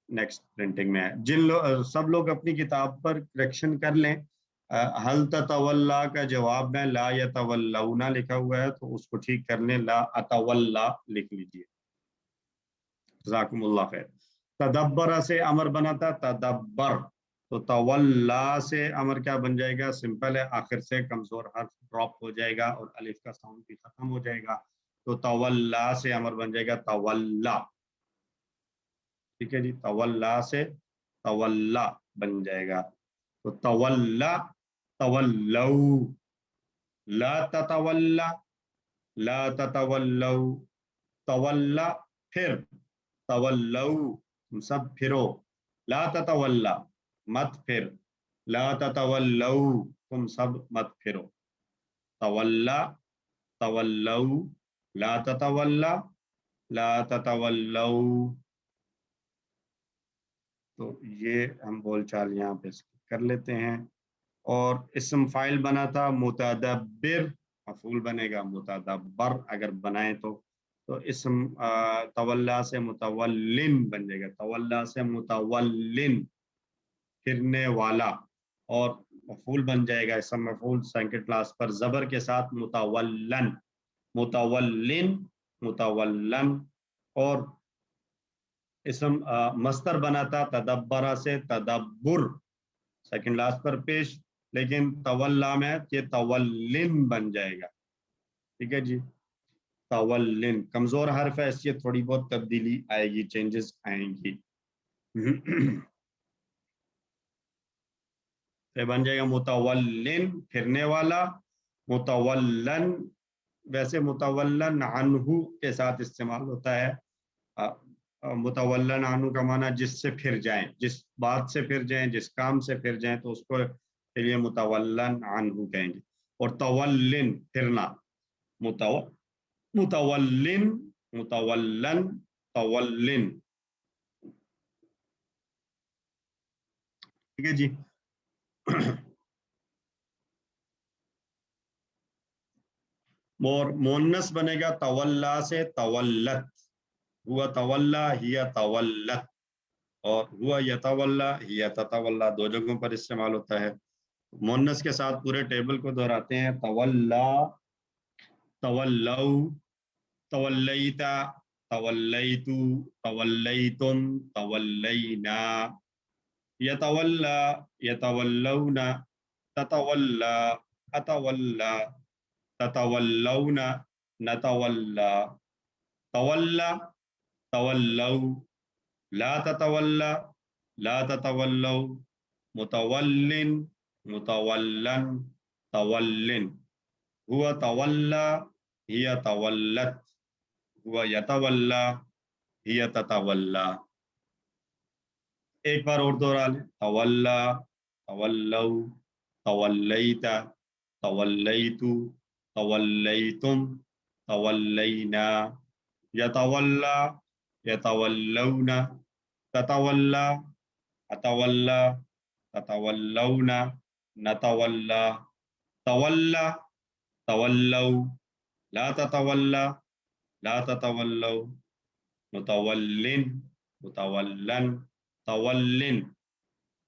नेक्स्ट प्रिंटिंग में। सब लोग अपनी किताब पर करेक्शन कर लें। हल ततवल्ला का जवाब में ला यतवल्लौना लिखा हुआ है, तो उसको ठीक कर लें, ला अतवल्ला लिख लीजिए। जज़ाकुमुल्लाह खैर। तदब्बर से अमर बना था तदब्बर, तो तवल्ला से अमर क्या बन जाएगा? सिंपल है, आखिर से कमजोर हर्फ ड्रॉप हो जाएगा और अलिफ का साउंड भी खत्म हो जाएगा, तो तवल्ला से अमर बन जाएगा तवल्ला। ठीक है जी, तवल्ला से तवल्ला बन जाएगा, तो तवल्ला तवल्लौ, ला ततवल्ला ला ततवल्लौ, तवल्ला फिर तवल्लौ, तुम सब फिरो, ला ततवल्ला मत फिर, ला ततवल्लौ तुम सब मत फिरो, तवल्ला तवल्लौ, ला ततवल्ला ला ततवल्लौ। तो ये हम बोलचाल यहाँ पे कर लेते हैं। और इस्म फाइल बना था मुतदब्बिर, मफूल बनेगा मुतदब्बर अगर बनाए तो इस्म तवल्ला से मुतवल्लिन बन जाएगा, तवल्ला से मुतवल्लिन फिरने वाला, और मफूल बन जाएगा इस्म मफूल सेकंड क्लास पर जबर के साथ मुतवल्लन, मुतवल्लिन मुतवल्लन। और इस्म मस्तर बना था तदब्बरा से तदब्बुर सेकंड क्लास पर पेश, लेकिन तवल्ला में ये तवल्लिन बन जाएगा। ठीक है जी, तवल्लिन कमजोर हर्फ है, इसलिए थोड़ी बहुत तब्दीली आएगी, चेंजेस आएंगी। तो बन जाएगा मुतवल्लिन फिरने वाला, मुतवल्लन वैसे मुतवल्लन अन्हु के साथ इस्तेमाल होता है। मुतवल्लन अन्हु का माना जिससे फिर जाएं, जिस बात से फिर जाएं, जिस काम से फिर जाएं, तो उसको के लिए मुतवल्लन अन्हु कहेंगे। और तवल्लिन फिरना, मुतवल्लिन मुतवल्लन तवल्लिन। ठीक है जी। और मुन्नस बनेगा तवल्ला से तवल्लत, हुआ तवल्ला हिया तवल्लत, और हुआ यतवल्ला हिया ततवल्ला, दो जगहों पर इस्तेमाल होता है। मुन्नस के साथ पूरे टेबल को दोहराते हैं, तवल्ला तवल्लौ तवल्लैता तवल्लैतु तवल्लैतुम तवल्लैना, यतवल्ला यतवल्लौना ततवल्ला अतवल्ला ततवल्लौना नतवल्ला, तवल्ला तवल्लौ ला ततवल्ला ला ततवल्लौ, मुतवल्लिन मुतवल्लन तवल्लिन, हुआ तवल्ला हिया तवल्लत, हुआ यतवल्ला हिया ततवल्ला। एक बार और दोहरा लें, तवल्ला तवल्लौ तवल्लैता तवल्लैतु तवल्लैतुम तवल्लैना, यतवल्ला यतवल्लौना ततवल्ला अतवल्ला ततवल्लौना नतवल्ला, तवल्ला तवल्लौ ला ततवल्ला ला ततवल्लौ, मुतवल्लिन मुतवल्लन तवल्लिन,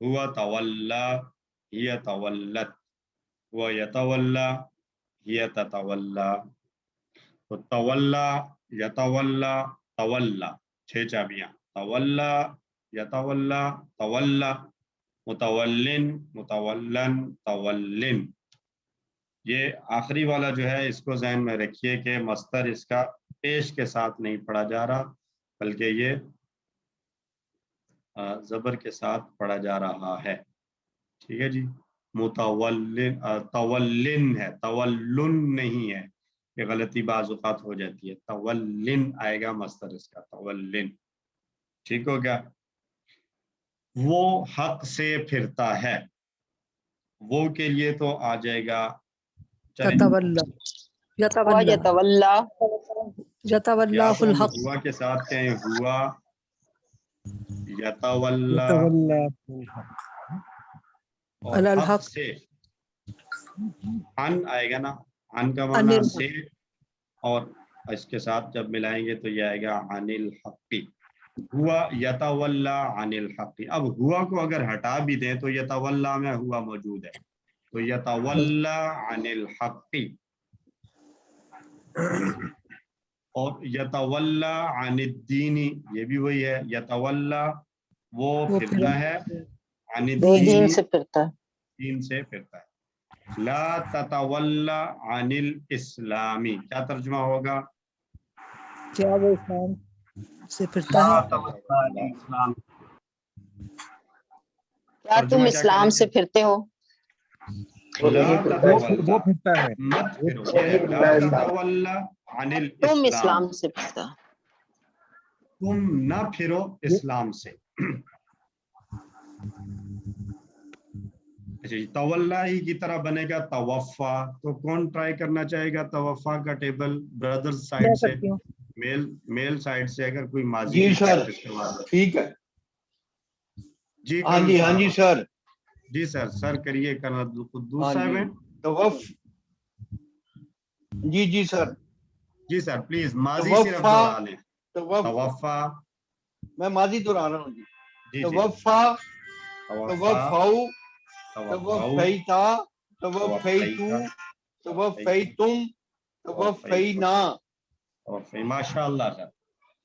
हुआ तवल्ला हिया तवल्लत, हुआ यतवल्ला हिया ततवल्ला। तो तवल्ला यतवल्ला तवल्ला, 6 चाबियां, तवल्ला यतवल्ला तवल्ला, मुतवल्लिन मुतवल्लन तवल्लिन। ये आखिरी वाला जो है इसको ज़हन में रखिए कि मस्तर इसका पेश के साथ नहीं पढ़ा जा रहा, बल्कि ये ज़बर के साथ पढ़ा जा रहा है। ठीक है जी, मुतवल्लिन तवल्लिन है, तवल्लुन नहीं है, ये गलती बाज़-औक़ात हो जाती है, तवल्लिन आएगा मस्तर इसका, तवल्लिन। ठीक हो गया। वो हक से फिरता है, वो के लिए तो आ जाएगा, चलें यतवल्ला यतवल्ला यतवल्ला या तो यतवल्लाहुल हम हक हुआ के साथ कहें, हुआ यतवल्ला यतवल्ला और अलल हक हक से अन आएगा ना, अन का माना अनिल से, और इसके साथ जब मिलाएंगे तो ये आएगा अनिल हक्की। हुआ यतवल्ला अनिल हक्की। अब हुआ को अगर हटा भी दें तो यतवल्ला में हुआ मौजूद है, तो यतवल्ला अनिल हक्की। और यतवल्ला अनिद्दीनी, ये भी वही है, यतवल्ला वो फिरना है, वो अनिद्दीनी दीन से फिरता है। दीन से फिरता है। ला ततवल्ला अनिल इस्लामी, क्या तर्जुमा होगा? क्या वो इस्लाम से फिरता ला है? ततवल्ला, इस्लाम। क्या तर्जुमा तुम क्या इस्लाम से करेंगे? फिरते हो? ला वो ततवल्ला, फिरता है, मत फिरो, ये है ला ततवल्ला अनिल तुम इस्लाम, इस्लाम से फिरता। तुम न फिरो इस्लाम से। अच्छा, तवल्ला ही की तरह बनेगा तवफ़ा, तो कौन ट्राई करना चाहेगा तवफ़ा का टेबल? ब्रदर्स साइड मैं से, करती हूँ। मेल साइड से, अगर कोई माजी जी की सर, प्रैक्टिस करवा दे। ठीक है। जी हाँ जी, हाँ जी सर। जी सर करिए, करना कुद्दूस हाँ साहब जी, हैं। तवफ। जी जी सर। जी सर प्लीज माजी सिर्फ तवफ़ा, दोहरा लें। तवफ, तवफ़ा, मैं माजी दोहरा रहा हूँ जी। जी जी, तवफ़ा, तवफ़ा, तवफ़ाउ, तवफ़ाउ, तवफ़ैता, तवफ़ैतु, तवफ़ैता, तवफ़ैतुम, तवफ़ैना। माशाअल्लाह सर,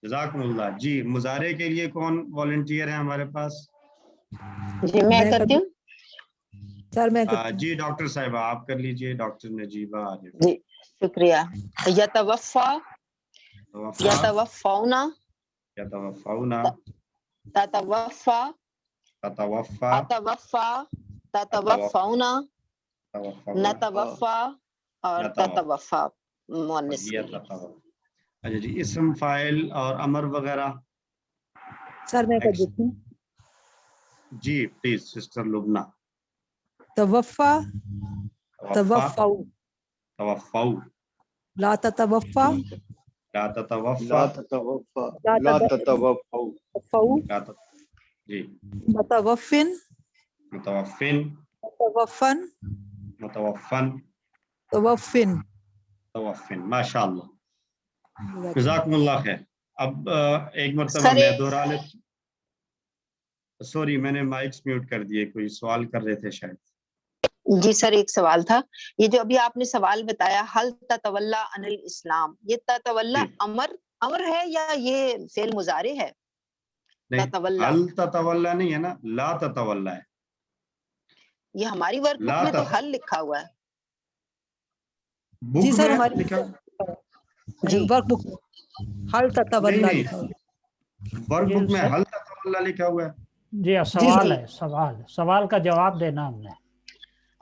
जज़ाकुमुल्लाह। जी, मुजारे के लिए कौन वॉलंटियर है हमारे पास? जी मैं करती हूँ। सर मैं करती हूँ। जी डॉक्टर साहिबा आप कर लीजिए, डॉक्टर नजीबा आरिफ। जी शुक्रिया। यतवफ़ा, तवफ़ा, यतवफ़ौना, यतवफ़ौना, ततवफ़ा, ततवफ़ा, अतवफ़ा, ततवफ़ौना, तवफ़ौना, नतवफ़ा और नतवफ़ा, ततवफ़ा मुअन्निस ये के लिए। ततवफ़ा। अच्छा जी, इस्म फाइल और अमर वगैरह। सर मैं कर देती हूँ। जी प्लीज सिस्टर लुबना। तवफ़ा, तवफ़ा, तवफ़ाउ, तवफ़ाउ, ला ततवफ़ा, ला ततवफ़ा, ला ततवफ़ा, ला ला ततवफ़ाउ, ततवफ़ाउ, ला तत, जी, मतवफ़िन, मुतवफ़िन, मतवफ़न, मुतवफ़न, तवफ़िन। तवफ़िन, माशाअल्लाह, जज़ाकुमुल्लाह खैर। अब एक मरतबा सर मैं दोहरा ले, सॉरी मैंने माइक्स म्यूट कर दिए, कोई सवाल कर रहे थे शायद। जी सर एक सवाल था, ये जो अभी आपने सवाल बताया हल ततवल्ला अनिल इस्लाम, ये ततवल्ला जी, अमर अमर है या ये फेल मुजारे है? नहीं, ततवल्ला हल ततवल्ला नहीं है ना, ला ततवल्ला है। ये हमारी वर्क बुक ला में तो तत, हल लिखा हुआ है। बुक जी सर में हमारी लिखा, जी वर्क बुक में हल नहीं ततवल्ला नहीं, लिखा हुआ है। वर्क ये बुक में हल ततवल्ला लिखा हुआ है। जी जी सवाल जी है, सवाल का जवाब देना हमने।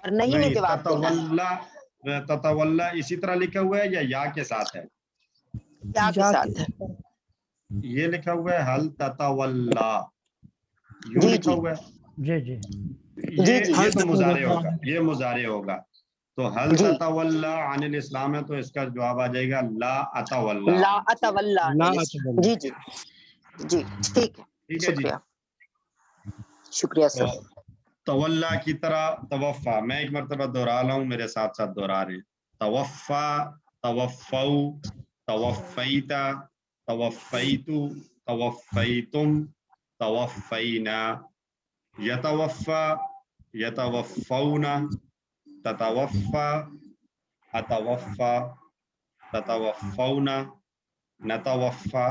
और नहीं है नहीं, जवाब देना है, ततवल्ला, ततवल्ला इसी तरह लिखा हुआ है या के साथ है? क्या के जाके साथ है? ये लिखा हुआ है हल ततवल्ला, यूं जी लिखा जी हुआ है। जी जी जी जी ये तो मुजारे होगा, ये मुजारे होगा। तो हल जी ततवल्ला अनिल इस्लाम है, तो इसका जवाब आ जाएगा ला अतवल्ला। ला अतवल्ला ला अनिल इस्लाम। जी जी जी ठीक है, ठीक है जी। शुक्रिया शुक्रिया तो सर। तवल्ला की तरह तवफ़ा, मैं एक मरतबा दोहरा रहा हूँ, मेरे साथ साथ दोहरा रहे हैं। तवफ़ा, तवफ़ऊ, तवफ़ईता, तवफ़ईतु, तवफ़ईतुम, तवफ़ईना, यतवफ़ा, यतवफ़ौना, ततवफ़ा, अतवफ़ा, ततवफ़ौना, नतवफ़ा,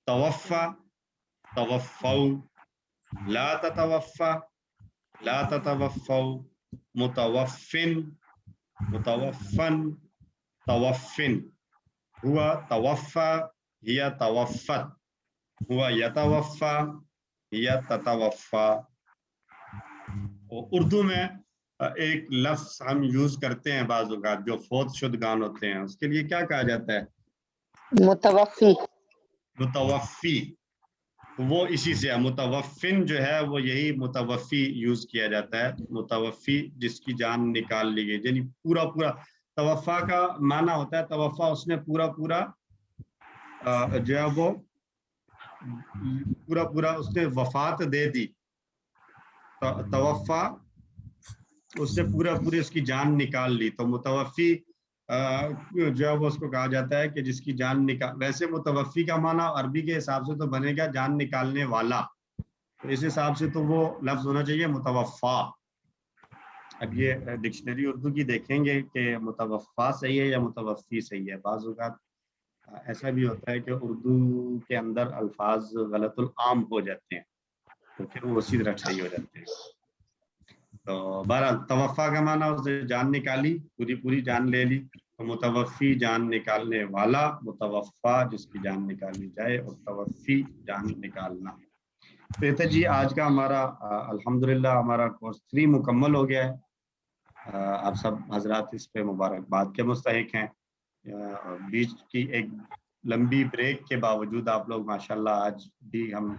तवफ़ा, तवफ़ऊ, ला ततवफ़ा, ला ततवफ़ौ, मुतवफ़्फ़िन, मुतवफ़्फ़न, तवफ़्फ़िन, हुआ तवफ़्फ़ा, हिया तवफ़्फ़त, हुआ यतवफ़्फ़ा, हिया ततवफ़्फ़ा। उर्दू में एक लफ्ज़ हम यूज़ करते हैं बाज़ औक़ात, जो फ़ौत शुदगान होते हैं, उसके लिए क्या कहा जाता है? मुतवफ़्फ़ी। मुतवफ़्फ़ी, वो इसी से है। मुतवफ़्फ़िन जो है वो यही मुतवफ़्फ़ी यूज़ किया जाता है। मुतवफ़्फ़ी जिसकी जान निकाल ली गई, यानी पूरा पूरा। तवफ़्फ़ा का माना होता है, तवफ़्फ़ा उसने पूरा पूरा जो है वो पूरा पूरा उसने वफ़ात दे दी। तवफ़्फ़ा उससे पूरा पूरी उसकी जान निकाल ली, तो मुतवफ़ी जो है वो उसको कहा जाता है कि जिसकी जान निकाल, वैसे मुतवफ़ी का माना अरबी के हिसाब से तो बनेगा जान निकालने वाला, तो इस हिसाब से तो वो लफ्ज़ होना चाहिए मुतवफ़ा। अब ये डिक्शनरी उर्दू की देखेंगे कि मुतवफ़ा सही है या मुतवफ़ी सही है। बाज़ औक़ात ऐसा भी होता है कि उर्दू के अंदर अल्फाज गलतुल आम हो जाते हैं, तो फिर वो उसी तरह सही हो जाते हैं। तो बहरहाल तवफ़ा का माना उसने जान निकाली, पूरी पूरी जान ले ली, तो मुतवफ़ी जान निकालने वाला, मुतवफ़ा जिसकी जान निकाली जाए, और तवफ़ी जान निकालना। तो ये था जी आज का हमारा अल्हम्दुलिल्लाह हमारा कोर्स 3 मुकम्मल हो गया है। आप सब हजरात इस पे मुबारकबाद के मुस्तहिक हैं। बीच की एक लंबी ब्रेक के बावजूद आप लोग माशाल्लाह आज भी हम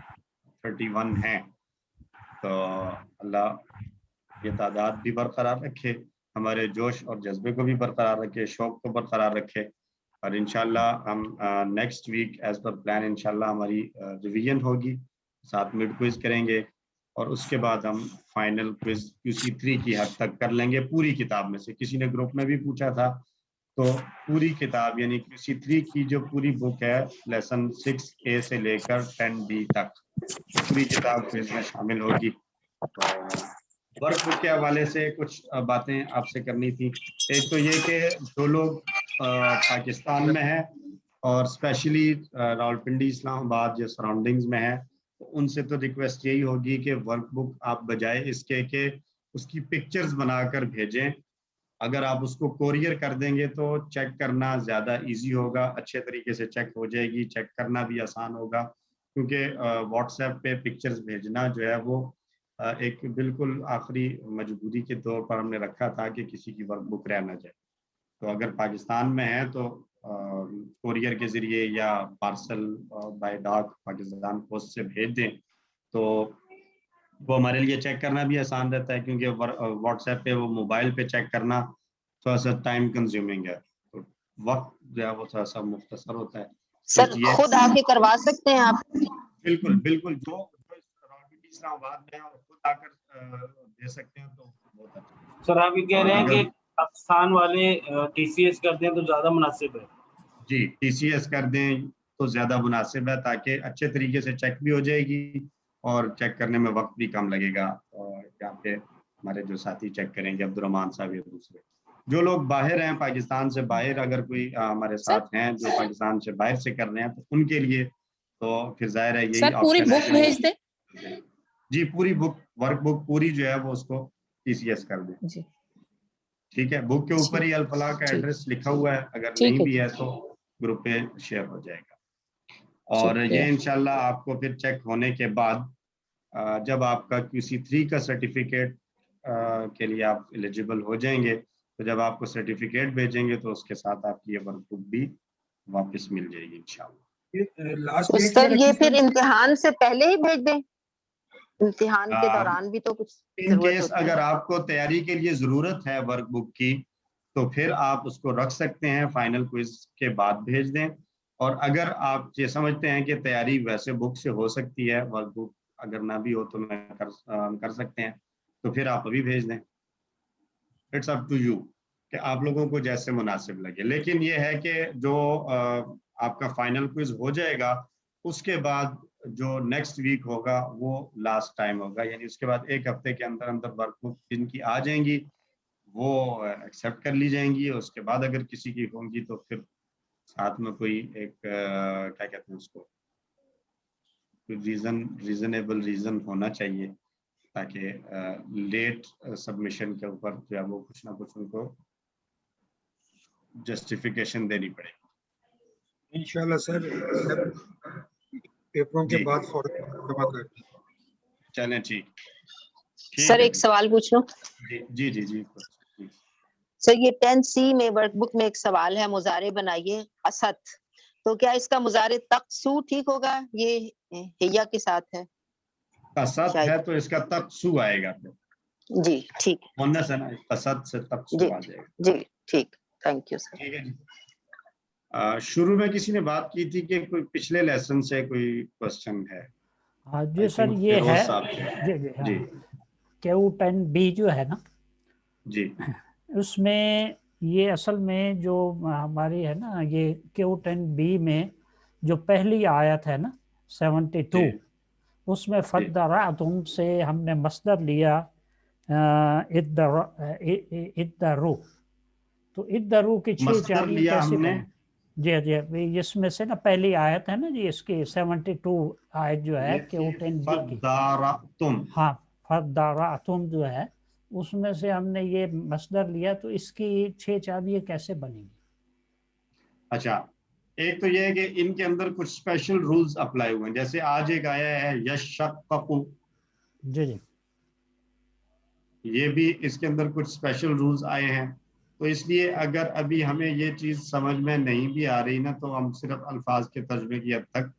31 हैं, तो अल्लाह ये तादाद भी बरकरार रखे, हमारे जोश और जज्बे को भी बरकरार रखे, शौक को बरकरार रखे, और इंशाल्लाह हम next week as per plan इंशाल्लाह हमारी रिवीजन होगी, साथ मिड क्विज करेंगे, और उसके बाद हम फाइनल क्विज QC3 की हद तक कर लेंगे पूरी किताब में से। किसी ने ग्रुप में भी पूछा था, तो पूरी किताब यानी QC3 की जो पूरी बुक है लेसन 6A से लेकर 10B तक पूरी किताब क्विज में शामिल होगी। तो वर्क बुक के हवाले से कुछ बातें आपसे करनी थी। एक तो ये कि जो लोग पाकिस्तान में हैं और स्पेशली रावलपिंडी इस्लामाबाद जो सराउंडिंग्स में है, तो उनसे तो रिक्वेस्ट यही होगी कि वर्क बुक आप बजाय इसके कि उसकी पिक्चर्स बनाकर भेजें, अगर आप उसको कोरियर कर देंगे तो चेक करना ज़्यादा इजी होगा, अच्छे तरीके से चेक हो जाएगी, चेक करना भी आसान होगा, क्योंकि व्हाट्सएप पे पिक्चर्स भेजना जो है वो एक बिल्कुल आखिरी मजबूरी के तौर पर हमने रखा था कि किसी की वर्क बुक रह ना जाए। तो अगर पाकिस्तान में है तो कोरियर के ज़रिए या पार्सल बाय डाक पाकिस्तान पोस्ट से भेज दें, तो वो हमारे लिए चेक करना भी आसान रहता है, क्योंकि व्हाट्सएप पे वो मोबाइल पे चेक करना थोड़ा सा टाइम कंज्यूमिंग है, तो वक्त जो है वो थोड़ा सा मुख्तसर होता है। सर खुद आके करवा सकते हैं आप? बिल्कुल बिल्कुल, जो इस्लामाबाद में और खुद आकर दे सकते हैं तो बहुत अच्छा। सर आप ये कह रहे हैं कि पाकिस्तान वाले TCS कर दें तो ज्यादा मुनासिब है? जी, TCS कर दें तो ज्यादा मुनासिब है, ताकि अच्छे तरीके से चेक भी हो जाएगी और चेक करने में वक्त भी कम लगेगा। और यहाँ पे हमारे जो साथी चेक करेंगे अब्दुर्रहमान साहब या दूसरे जो लोग बाहर हैं, पाकिस्तान से बाहर अगर कोई हमारे साथ हैं जो पाकिस्तान से बाहर से कर रहे हैं, तो उनके लिए तो फिर जाहिर है यही पूरी बुक भेज दे। जी, पूरी बुक वर्क बुक पूरी जो है वो उसको TCS कर दें जी, ठीक है। बुक के ऊपर ही अल-फलाह का एड्रेस लिखा हुआ है, अगर नहीं भी है तो ग्रुप पे शेयर हो जाएगा। और ये इंशाल्लाह आपको फिर चेक होने के बाद जब आपका QC3 का सर्टिफिकेट के लिए आप एलिजिबल हो जाएंगे, तो जब आपको सर्टिफिकेट भेजेंगे तो उसके साथ आपकी ये वर्क बुक भी वापस मिल जाएगी इंशाल्लाह। तो सर ये फिर इम्तिहान से पहले ही भेज दें? इम्तिहान के दौरान भी तो कुछ इन केस अगर आपको तैयारी के लिए जरूरत है वर्क बुक की, तो फिर आप उसको रख सकते हैं, फाइनल क्विज के बाद भेज दें। और अगर आप ये समझते हैं कि तैयारी वैसे बुक से हो सकती है, वर्क बुक अगर ना भी हो तो मैं कर सकते हैं, तो फिर आप अभी भेज दें। इट्स अप टू यू कि आप लोगों को जैसे मुनासिब लगे। लेकिन ये है कि जो आपका फाइनल क्विज हो जाएगा, उसके बाद जो नेक्स्ट वीक होगा वो लास्ट टाइम होगा, यानी उसके बाद एक हफ्ते के अंदर अंदर वर्क बुक जिनकी आ जाएंगी वो एक्सेप्ट कर ली जाएंगी। उसके बाद अगर किसी की होंगी तो फिर साथ में कोई एक क्या कहते हैं उसको, रीजनेबल रीजन होना चाहिए, ताकि लेट सबमिशन के ऊपर जो है वो कुछ ना कुछ उनको जस्टिफिकेशन देनी पड़ेगी। इंशाल्लाह सर पेपरों के बाद फौरन जमा कर दें। चलें ठीक। सर एक सवाल पूछ लूं? जी जी जी जी। सर ये 10C में वर्कबुक में एक सवाल है, मुजारे बनाइए असद, तो क्या इसका मुजारे तकसू ठीक होगा? ये हिया के साथ है, असद है तो इसका तकसू आएगा फिर। जी ठीक है, मुन्नस है ना, असद से तकसू आ जाएगा। जी ठीक, थैंक यू सर। ठीक है जी। शुरू में किसी ने बात की थी कि कोई पिछले लेसन से कोई क्वेश्चन है। हाँ जी सर, ये है जी Q10B जो है ना, जी उसमें ये असल में जो हमारी है ना ये Q10B में जो पहली आयत है ना 72 उसमें फद्दरातुम से हमने मस्दर लिया इद्दरू, तो इद्दरू की छह मस्दर चाबियां लिया कैसे हमने? बने? जी जी, इसमें से ना पहली आयत है ना जी इसकी 72 आयत जो है Q10B की, फद्दारातुम, हाँ फद्दरातुम जो है उसमें से हमने ये मस्दर लिया, तो इसकी 6 चाबियां कैसे बनेंगी? अच्छा, एक तो ये है कि इनके अंदर कुछ स्पेशल रूल्स अप्लाई हुए हैं, जैसे आज एक आया है यशक्कु, जी जी, ये भी इसके अंदर कुछ स्पेशल रूल्स आए हैं। तो इसलिए अगर अभी हमें ये चीज समझ में नहीं भी आ रही ना, तो हम सिर्फ अल्फाज के तर्जमे की हद तक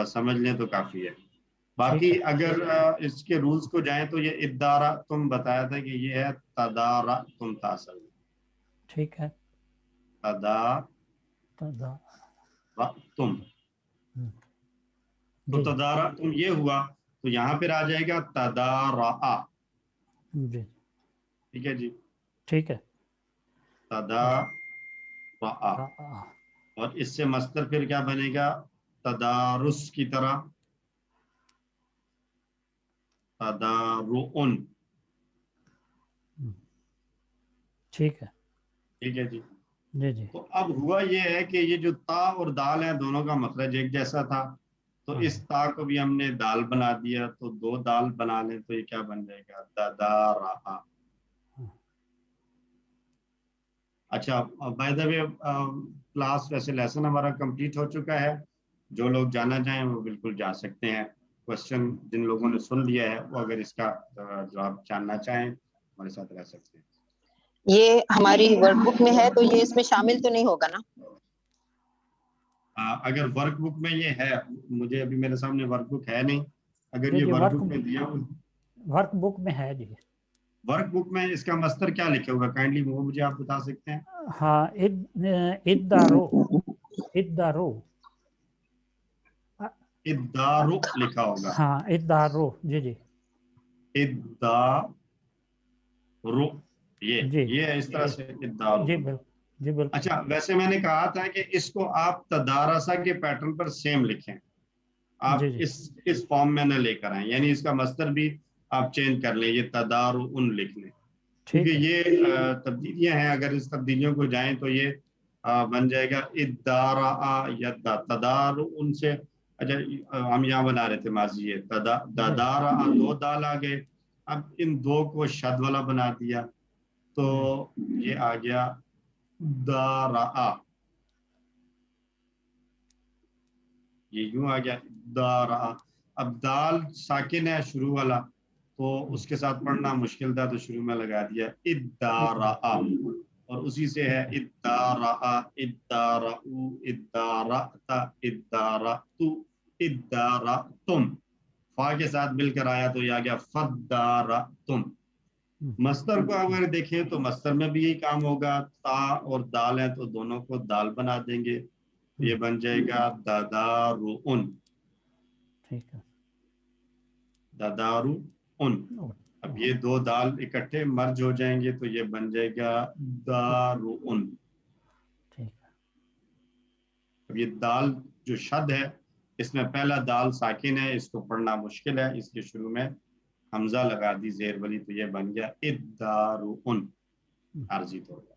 समझ लें तो काफी है। बाकी अगर इसके रूल्स को जाएं तो ये इद्दारा तुम बताया था कि ये है तदारा तुम तासल, ठीक है, तदारा तुम, तो जी तदारा तुम ये हुआ, तो यहाँ पर आ जाएगा तदारा। जी, ठीक है जी, ठीक है, तदारा, और इससे मस्तर फिर क्या बनेगा? तदारुस की तरह, तदारुन। ठीक है, ठीक है जी। जी जी, तो अब हुआ ये है कि ये जो ता और दाल है दोनों का मखरज एक जैसा था, तो इस ता को भी हमने दाल बना दिया, तो दो दाल बना लें तो ये क्या बन जाएगा? ददारा। अच्छा, बाय द वे क्लास वैसे लेसन हमारा कंप्लीट हो चुका है, जो लोग जाना चाहें वो बिल्कुल जा सकते हैं। क्वेश्चन जिन लोगों ने सुन लिया है वो अगर इसका जवाब जानना चाहें हमारे साथ रह सकते हैं। ये हमारी वर्कबुक में है तो ये इसमें शामिल तो नहीं होगा ना? अगर वर्कबुक में ये है, मुझे अभी मेरे सामने वर्कबुक है नहीं, अगर जी ये जी, वर्कबुक में दिया, वर्कबुक में है जी। वर्कबुक में इसका मस्तर क्या लिखा होगा, काइंडली वो मुझे आप बता सकते हैं? हाँ, इद्दारो, इद्दारो, इद्दारो लिखा होगा। हाँ इद्दारो, जी जी, इद्दारो, जी ये इस तरह से इद्दारो। जी बिल्कुल, जी बिल्कुल। अच्छा, वैसे मैंने कहा था कि इसको आप तदारसा के पैटर्न पर सेम लिखें, आप जी जी, इस फॉर्म में न लेकर आए, यानी इसका मस्तर भी आप चेंज कर लें, ये तदारुन लिख लें, क्योंकि ये तब्दीलियां हैं। अगर इस तब्दीलियों को जाएं तो ये बन जाएगा इद्दारा यद्दा, तदारुन से। अच्छा, हम यहाँ बना रहे थे माजी, ये ददारा, दो दाल आ गए, अब इन दो को शद वाला बना दिया, तो ये आ गया दारा, ये यूं आ गया दारा। अब दाल साकिन है शुरू वाला, तो उसके साथ पढ़ना मुश्किल था, तो शुरू में लगा दिया इद्दारा, और उसी से है इद्दारा, इद्दाराउ, इद्दाराता, इद्दारातु, इद्दारातुम, फा के साथ मिलकर आया तो ये आ गया फद्दारातुम। मस्तर को अगर देखें तो मस्तर में भी यही काम होगा, ता और दाल है तो दोनों को दाल बना देंगे, ये बन जाएगा ददारुन, ठीक है, ददारुन। अब ये दो दाल इकट्ठे मर्ज हो जाएंगे तो ये बन जाएगा दारुन। ठीक है, अब ये दाल जो शद है, इसमें पहला दाल साकिन है, इसको पढ़ना मुश्किल है, इसके शुरू में हमजा लगा दी जेर वाली, तो ये बन गया इद्दारुन, आर्जी तौर पर।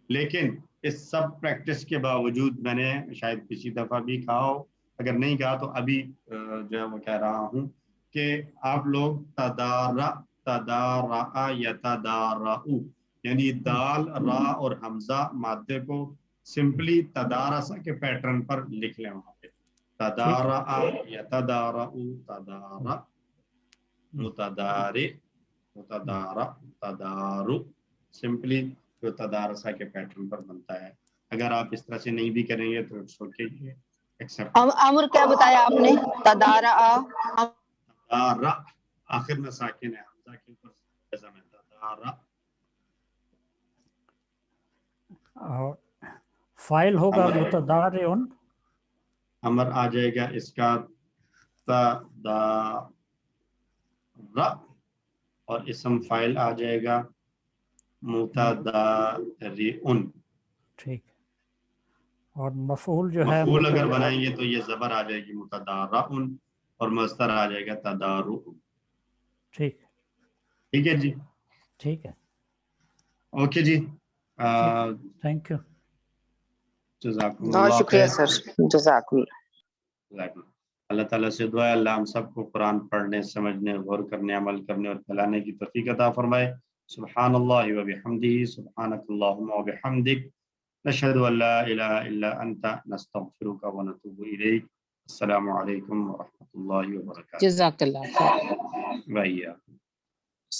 लेकिन इस सब प्रैक्टिस के बावजूद, मैंने शायद पिछली दफा भी कहा हो, अगर नहीं कहा तो अभी जो है वो कह रहा हूँ कि आप लोग तदारा, तदारा या तदाराउ, यानी दाल, रा और हमजा मादे को सिंपली तदारसा के पैटर्न पर लिख लें वहां पे, तदारा या तदाराउ, तदारा, मुतदारे, मुतदारा, तदारु, सिंपली जो तदारसा के पैटर्न पर बनता है। अगर आप इस तरह से नहीं भी करेंगे तो इट्स ओके, एक्सेप्ट। अमर क्या बताया आपने? तदारा, तदारा आखिर में साकिन है, हमजा के ऊपर जज़म है, तदारा। और फाइल होगा मुतदारिउन, अमर आ जाएगा इसका तदारा, और इसम फाइल आ जाएगा متدارئن. ٹھیک. اور مفعول جو ہے مفعول اگر بنائیں گے تو یہ زبر آ جائے گی متدارئن اور مصدر آ جائے گا تدارؤ. ٹھیک. ٹھیک ہے جی. ٹھیک ہے. اوکے جی. Thank you. جزاکم بہت اللہ شکریہ خیر. سر. جزاک اللہ. اللہ تعالیٰ سے دعا ہے اللہ ہم سب کو قرآن پڑھنے سمجھنے غور کرنے عمل کرنے اور پھیلانے کی توفیق عطا فرمائے. سبحان اللہ و بحمدہ سبحانک اللہم و بحمدک نشہد ان لا الہ الا انت نستغفرک و نتوب الیک. السلام علیکم ورحمۃ اللہ وبرکاتہ. جزاک اللہ خیر. وإياکم.